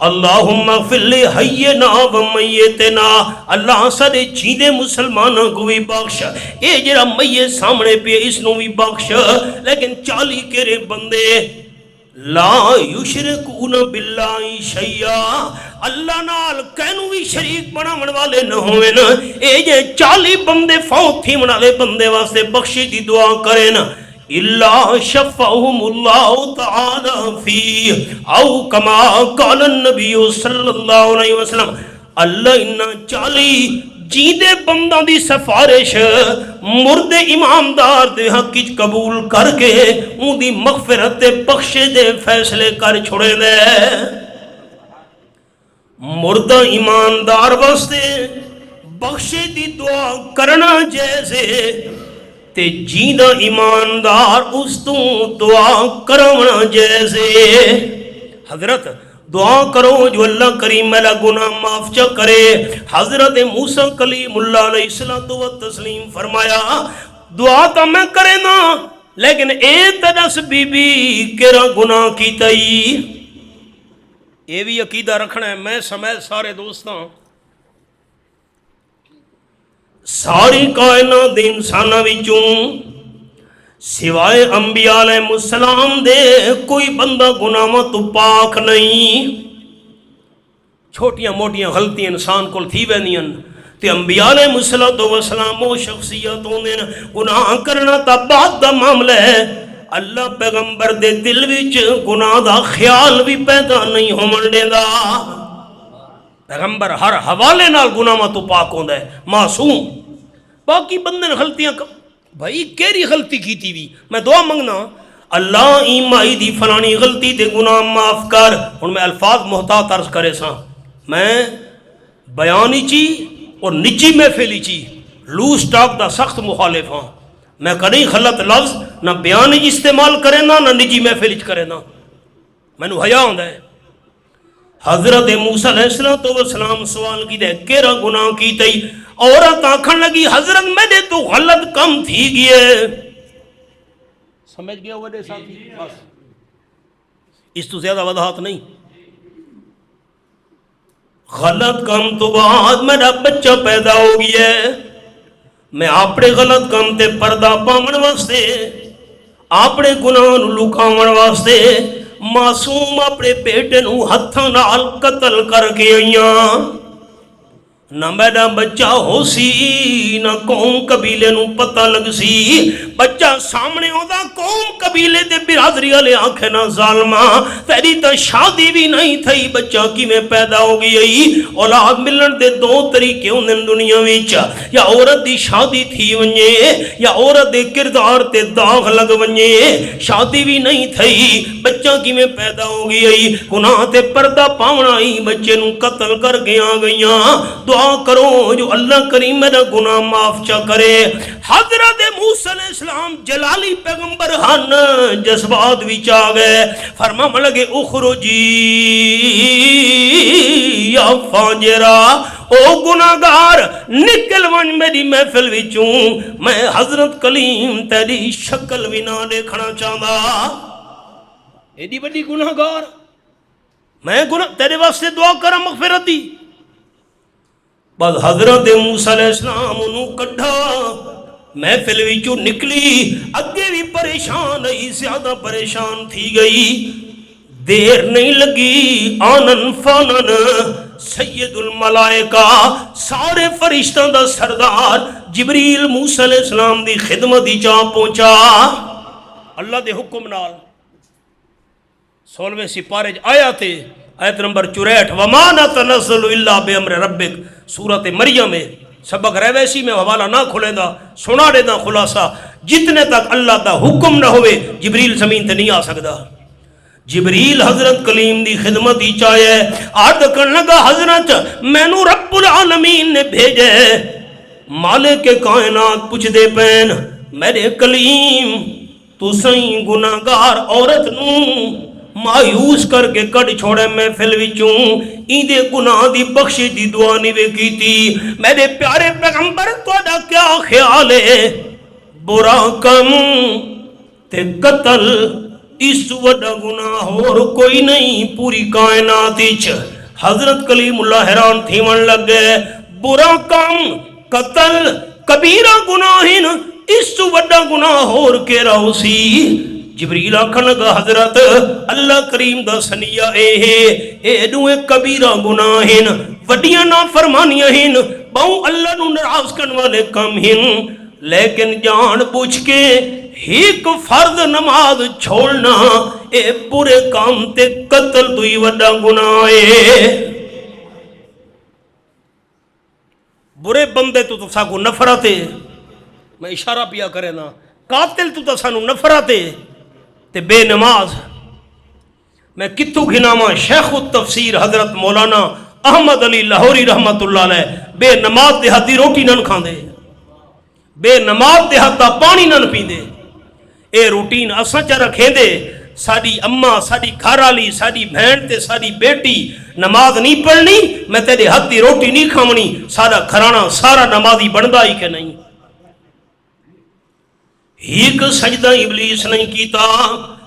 اللہم اغفر لی حینا و میتنا اللہ سارے جیندے مسلمانوں کو بھی بخش اے جڑا میت سامنے پہ اس نو بھی بخش. لیکن 40 کیرے بندے لا یشرکون باللہ شیئا اللہ نال کینو بھی شریک بناون والے نہ ہوئے نا اے جے 40 بندے فوت تھی والے بندے واسطے بخشی دی دعا کریں اللہ شفعہم اللہ تعالی فی او کما قال النبی صلی اللہ علیہ وسلم اللہ انہا 40 جیدے بندہ دی سفارش مرد امامدار دے حق کی قبول کر کے ان دی مغفرت بخشے دے فیصلے کر چھوڑے دے. مرد ایماندار واسطے بخشے دی دعا کرنا جیسے تے جیندہ ایماندار اس تو دعا کرونا جیسے. حضرت دعا کرو جو اللہ کریم میرا گناہ معاف چا کرے. حضرت موسیٰ کلیم اللہ علیہ الصلوۃ والتسلیم فرمایا دعا تو میں کرے نا لیکن اے تدس بی بی کیرا گناہ کی تئی. اے بھی عقیدہ رکھنا ہے میں سمیت سارے دوستاں ساری کائنات دے انساناں وچوں سوائے انبیاء علیہ السلام دے کوئی بندہ گناہاں تو پاک نہیں. چھوٹیاں موٹیاں غلطیاں انسان کول تھی ویندیاں تے انبیاء علیہ السلام وہ شخصیت ہوندے گناہ کرنا تا بعد دا معاملہ ہے. اللہ پیغمبر دے دل وچ گناہ دا خیال بھی پیدا نہیں ہون دیندا. پیغمبر ہر حوالے نال گناہاں تو پاک ہوندا ہے معصوم. باقی بندے نے غلطیاں بھائی کیری غلطی کی تھی بھی میں دعا منگنا اللہ ایمائی دی فلانی غلطی تے گناہ معاف کر. ہن میں الفاظ محتاط عرض کرے ساں میں بیانی چی اور نجی محفلی چی لوس ٹاک دا سخت مخالف ہاں. میں کدی غلط لفظ نہ بیان استعمال کرے نا نہ نجی محفل کرے نا مینوں حیا ہوندا ہے. حضرت موسیٰ علیہ السلام سوال کی دے کیرا گناہ کی تئی عورت آنکھن لگی حضرت میرے تو غلط کم تھی گئے. سمجھ گیا وڈے ساتھی؟ بس اس تو زیادہ وضاحت نہیں. غلط کام تو بعد میرا بچہ پیدا ہو گیا ہے. میں اپنے غلط کام تے پردہ پاون واسطے اپنے گناہ نو لکاون واسطے معصوم اپنے بیٹے نو ہتھاں نال قتل کر کے آئیاں. نہ میرا بچہ ہو سی نہ قوم قبیلے نو پتہ لگ سی. بچہ سامنے ہوتا قوم قبیلے دے برادری والے آنکھے نہ ظالما تیری تو شادی بھی نہیں تھی, بچہ کیویں پیدا ہو گئی. اولاد ملن دے دو طریقے ہوندے دنیا وچ, یا عورت دی شادی تھی ونجے یا عورت دے کردار تے داغ لگ ونجے. شادی بھی نہیں تھی, بچہ کیویں پیدا ہو گئی. گناہ تے پردہ پاونا ہی بچے نو قتل کر کے آ گئیاں. دعا کرو جو اللہ کریم میرا گناہ معاف چا کرے. حضرت موسیٰ علیہ السلام جلالی پیغمبر ہن جذبات وچ آ گئے. فرمان لگے اخرجی یا فاجرہ, او گناہگار نکل ون میری محفل وچوں, میں حضرت کلیم تیری شکل بھی نہ دیکھنا چاہتا. ایڈی بڑی گناہگار, میں گناہ تیرے واسطے دعا کرا مغفرت دی. بعد حضرت موسیٰ علیہ السلام انہوں کڈھا محفل وچوں نکلی. اگے بھی پریشان ہے, زیادہ پریشان تھی گئی. دیر نہیں لگی آنن فانن سید الملائکہ سارے فرشتوں دا سردار جبریل موسیٰ علیہ السلام دی خدمت ہی جا پہنچا. اللہ دے حکم نال 16ویں سپارے آیا تھے آیت نمبر 64, وَمَا نَتَنَزَّلُ إِلَّا بِأَمْرِ رَبِّكَ. سورۃ مریم میں سبق ریویسی میں حوالہ نہ کھلے دا, سنا دے دا خلاصہ. جتنے تک اللہ دا حکم نہ ہوئے جبریل زمین تے نہیں آ سکتا. جبریل حضرت کلیم دی خدمت ہی چاہے. عرض کرنے لگا حضرت مینو رب العالمین نے بھیجے, مالک کائنات پوچھ دے پین میرے کلیم تو سائیں گناہگار عورت نو مایوس کر کے کٹ چھوڑے محفل وچوں, ایندے گناہ دی بخشش دی دعا نہیں وے کیتی. میرے پیارے پیغمبر تہاڈا کیا خیال ہے؟ برا کم تے قتل اس وڈا گناہ اور کوئی نہیں پوری کائنات وچ. حضرت کلیم اللہ حیران تھیون لگ گئے. برا کم قتل کبیرہ گناہن اس وڈا گناہ اور کیڑا سی. جبریل آکھن لگا حضرت اللہ کریم دا سنیہ اے دوئے کبیرہ گناہن وڈیاں نافرمانیاں ہن, بہوں اللہ نو ناراض کرن والے کم ہن, لیکن جان بوجھ کے ایک فرض نماز چھوڑنا اے برے کام تے قتل تو ہی وڈا گناہ ہے. برے بندے تو ساکو نفرت ہے, میں اشارہ پیا کرے نا, قاتل تو سانو نفرت ہے تے بے نماز. میں کتوں گھناواں شیخ التفسیر حضرت مولانا احمد علی لاہوری رحمت اللہ علیہ بے نماز دیہاتی روٹی نہ کھاندے, بے نماز دیہاتا پانی نہ پیندے. اے روٹین اساں چا رکھیں دے. ساری اماں ساری گھرالی ساری بہن تے ساری بیٹی نماز نہیں پڑھنی, میں تیرے ہاتھ دی روٹی نہیں کھاونی. سارا گھرانہ سارا نمازی بندا ہی کہ نہیں. ایک سجدہ ابلیس نہیں کیتا,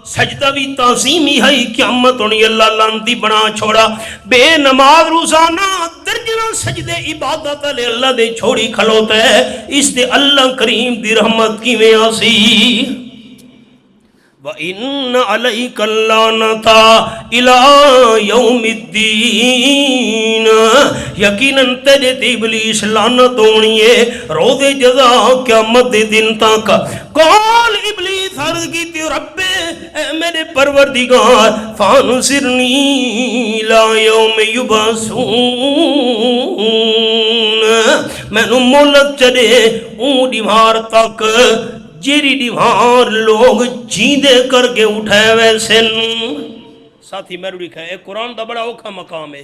سجدہ بھی تعظیمی ہے, قیامت ہونی اللہ لانتی بنا چھوڑا. بے نماز روزانہ درجنہ سجدے عبادت علی اللہ دے چھوڑی کھلوتا ہے. اس دے اللہ کریم دی رحمت کی میں آسی. وَإِنَّ عَلَيْكَ اللَّعْنَةَ إِلَىٰ يَوْمِ الدِّينِ, یقیناً تیرے تے ابلیس لعنت ہونی ہے روز جزا قیامت دے دن تک. قال ابلیس عرض کی تے رب اے میرے پروردگار فانصرنی إِلَىٰ يَوْمِ يُبْعَثُونَ, میں نو مہلت چڑے اون دیوار تک جیری دیوار لوگ جیندے کر کے اٹھائے ویسے. ساتھی میرے لکھا ہے قرآن دا بڑا اوکھا مقام ہے,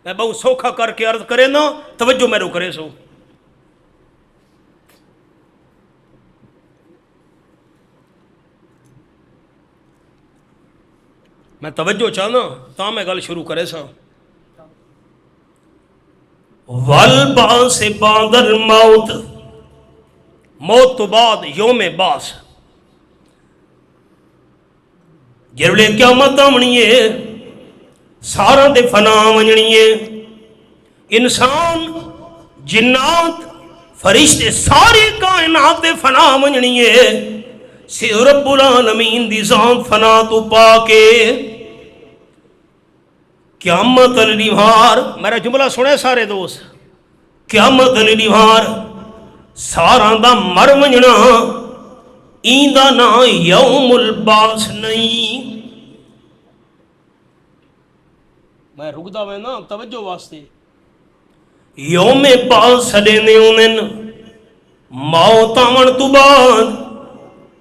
میں بہت سوکھا کر کے عرض کرے نا, توجہ میرے کرے سو. میں توجہ چاہنا تا میں گل شروع کرے سا. والبعث بعد الموت، موت تو بعد یوم باس، جرلے قیامت آمنی ہے سارا دے فنا ونجنی ہے، انسان جنات فرشتے ساری کائنات دے فنا ونجنی ہے، سے رب العالمین دی ذات فنا تو پا کے قیامت النہار، میرا جملہ سنے سارے دوست، قیامت النہار سارا دا مر ونجنا ایندہ نا یوم الباس نہیں۔ میں رکدا میں نا توجہ واسطے، یوم باس سڈے انہیں موت آمن تو بعد،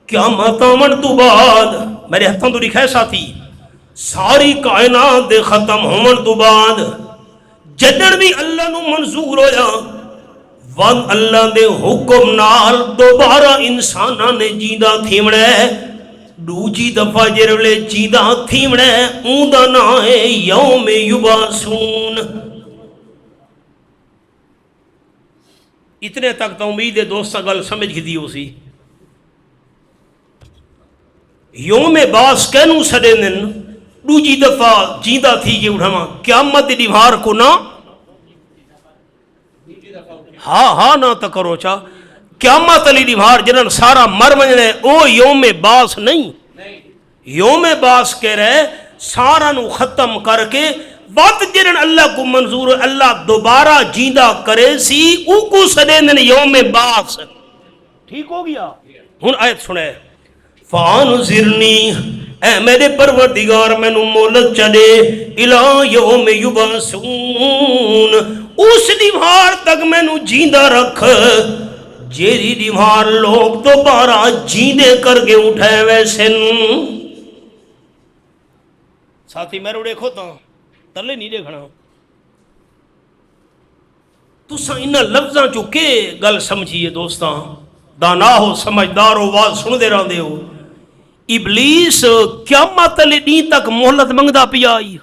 قیامت آمن تو بعد، میرے ہتھاں تو لکھا ہے ساتھی، ساری کائنات دے ختم ہومن تو بعد جدن بھی اللہ نو منظور ہویا ون اللہ دے حکم نال دوبارہ انسانہ نے جیدہ تھیمڑے، دوجی دفعہ جرولے جیدہ تھیمڑے، اون دا نا ہے یوم یبعثون۔ اتنے تک تو امید ہے دوستہ گل سمجھ گئی ہو سی۔ یوم باس کہنوں سڑے نن دوجی دفعہ جیدہ تھی کے اٹھاما قیامت دیوار کو نا ہاں نہ تکرو چا قیامت علی دیوار جنن سارا مر منجنے او یوم باس نہیں، یوم باس کہہ رہے سارا نو ختم کر کے وقت جنن اللہ کو منظور اللہ دوبارہ جیدہ کرے سی او کو سڑے نن یوم باس۔ ٹھیک ہو گیا؟ ہن آیت سنے، فانذرنی اے میرے پروردگار میں نو مولت چلے الہ یوم یبعثون، اس دیوار تک میں نو جیندہ رکھ جیری دیوار لوگ دوبارہ جیندے کر کے اٹھائے ویسے۔ ساتھی میرے دیکھو تا تلے نہیں دیکھنا تو سا انہا لفظاں چکے گل سمجھئے دوستاں، دانا ہو سمجھدار ہو واز سن دے رہا دے ہو۔ ابلیس قیامت علی دین تک محلت منگدہ پی آئی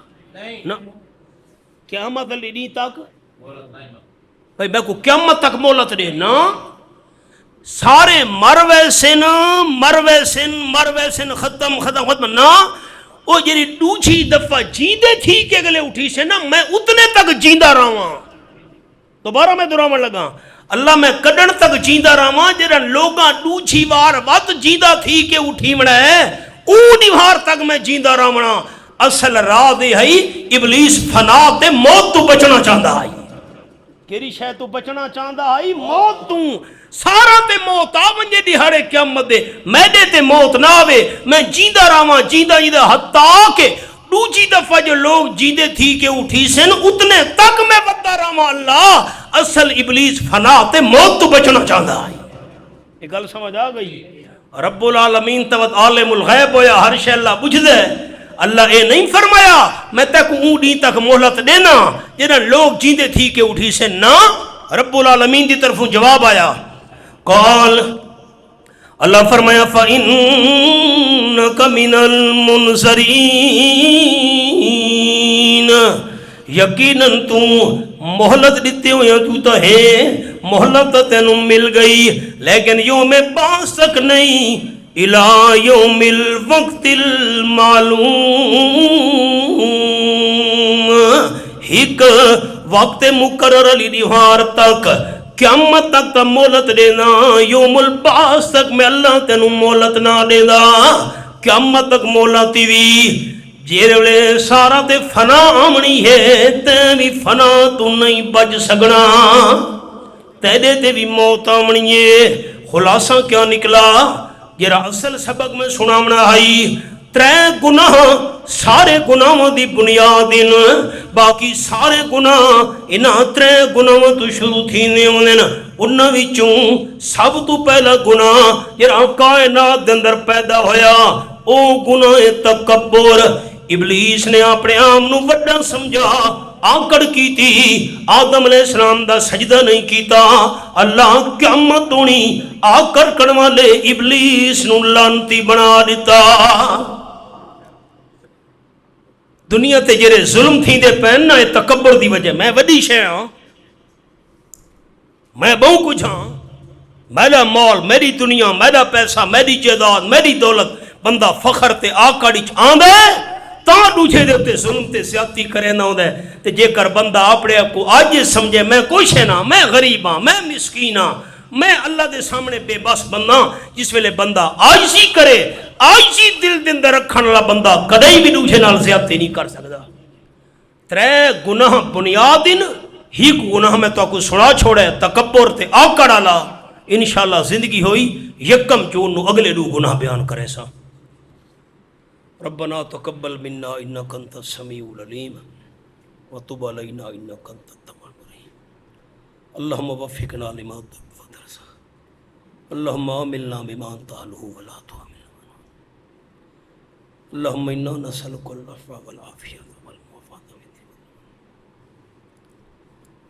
نا، قیامت علی دین تک بھائی میں کو قیامت تک محلت دے نا، سارے مرویسن ختم نا، وہ جیری دوچھی دفعہ جیندے تھی کہ اگلے اٹھی سے نا میں اتنے تک جیندہ رہاں، دوبارہ میں دراؤں لگا اللہ میں کڈن تک جیندہ رہاں جیرن لوگاں دوچھی وار وقت جیندہ تھی کہ اٹھی مڑا ہے او دیوار تک میں جیندہ رہاں۔ اصل راہ دے ہی ابلیس فنا تے موت تو بچنا چاہتا ہے، کیری شے تو بچنا چاہتا ہے موت تو، سارا تے موت آونجے دیہاڑے قیامت دے میدے تے موت نہ آوے، میں جیندہ رہاں جیندہ حتیٰ کہ دوجی دفعہ جو لوگ جیندے تھی کہ اٹھی سن اتنے تک میں بتا رہا اللہ۔ اصل ابلیس فنا تے موت تو بچنا چاہتا ہے۔ یہ گل سمجھ آ گئی؟ رب العالمین توت عالم الغیب ہویا، ہر شے اللہ بجھ دے۔ اللہ اے نہیں فرمایا میں تک اونڈی تک مہلت دینا جنہاں لوگ جیندے تھی کہ اٹھی سے نا، رب العالمین دی طرفوں جواب آیا، قال اللہ فرمایا فَإِنَّكَ مِنَ الْمُنْظَرِينَ، یقیناً تو محلت دیتے ہو یا تو تو ہے محلت تینوں مل گئی لیکن یوم باس تک نہیں، الہ یوم الوقت المعلوم، ایک وقت مقرر علی دیوار تک قیامت تک تا مولت دینا، یوم الباس تک میں اللہ تینوں مولت نہ دینا، قیامت تک مولتی بھی جیرے سارا تے فنا آمنی ہے تے بھی فنا تو نہیں بج سگنا، تیرے تے بھی موت آمنی ہے۔ خلاصہ کیا نکلا؟ جیرا اصل سبق میں سنامنا آئی، ترے گناہ سارے گناہوں دی بنیاد ان، باقی سارے گناہ انہاں ترے گناہوں تو شروع تھی نے انہاں وچوں سب تو پہلا گناہ جیرا کائنات دے اندر پیدا ہویا او گناہ تکبر۔ ابلیس نے اپنے آپ نو وڈا سمجھا، آکڑ کی تھی، آدم علیہ السلام دا سجدہ نہیں کیتا، اللہ قیامت ہونی آکڑ کرنے والے ابلیس نو لانتی بنا دیتا۔ دنیا تے جڑے ظلم تھی دے پہن نہ تکبر دی وجہ میں وڈی شے ہاں، میں بہت کچھ ہاں، میرا مال، میری دنیا، میرا پیسہ، میری جائیداد، میری دولت، بندہ فخر تے آکڑی چ آندا ہے تاں دوجے دے تے ظلم تے زیادتی کرے نہ ہوندا ہے۔ تے جے کر بندہ اپنے آپ کو آج سمجھے میں کچھ ہے نہ، میں غریب ہاں، میں مسکین ہاں، میں اللہ دے سامنے بے بس بندہ، جس ویلے بندہ عاجزی کرے، عاجزی دل دے اندر رکھن والا بندہ کدی بھی دوجے نال زیادتی نہیں کر سکدا۔ ترے گناہ بنیادن ہی گناہ میں تو کو سنا چھوڑے تکبر تے آکڑ والا، انشاءاللہ زندگی ہوئی یکم جون نو اگلے دو گناہ بیان کرے سا۔ ربنا تقبل منا انک انت السمیع العلیم وتب علینا انک انت التواب الرحیم۔ اللہم وفقنا لما تحب وترضى، اللہم عاملنا بما انت اہلہ ولا تحملنا، اللہم انا نسألک العفو والعافیہ والمعافاة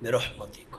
برحمتک۔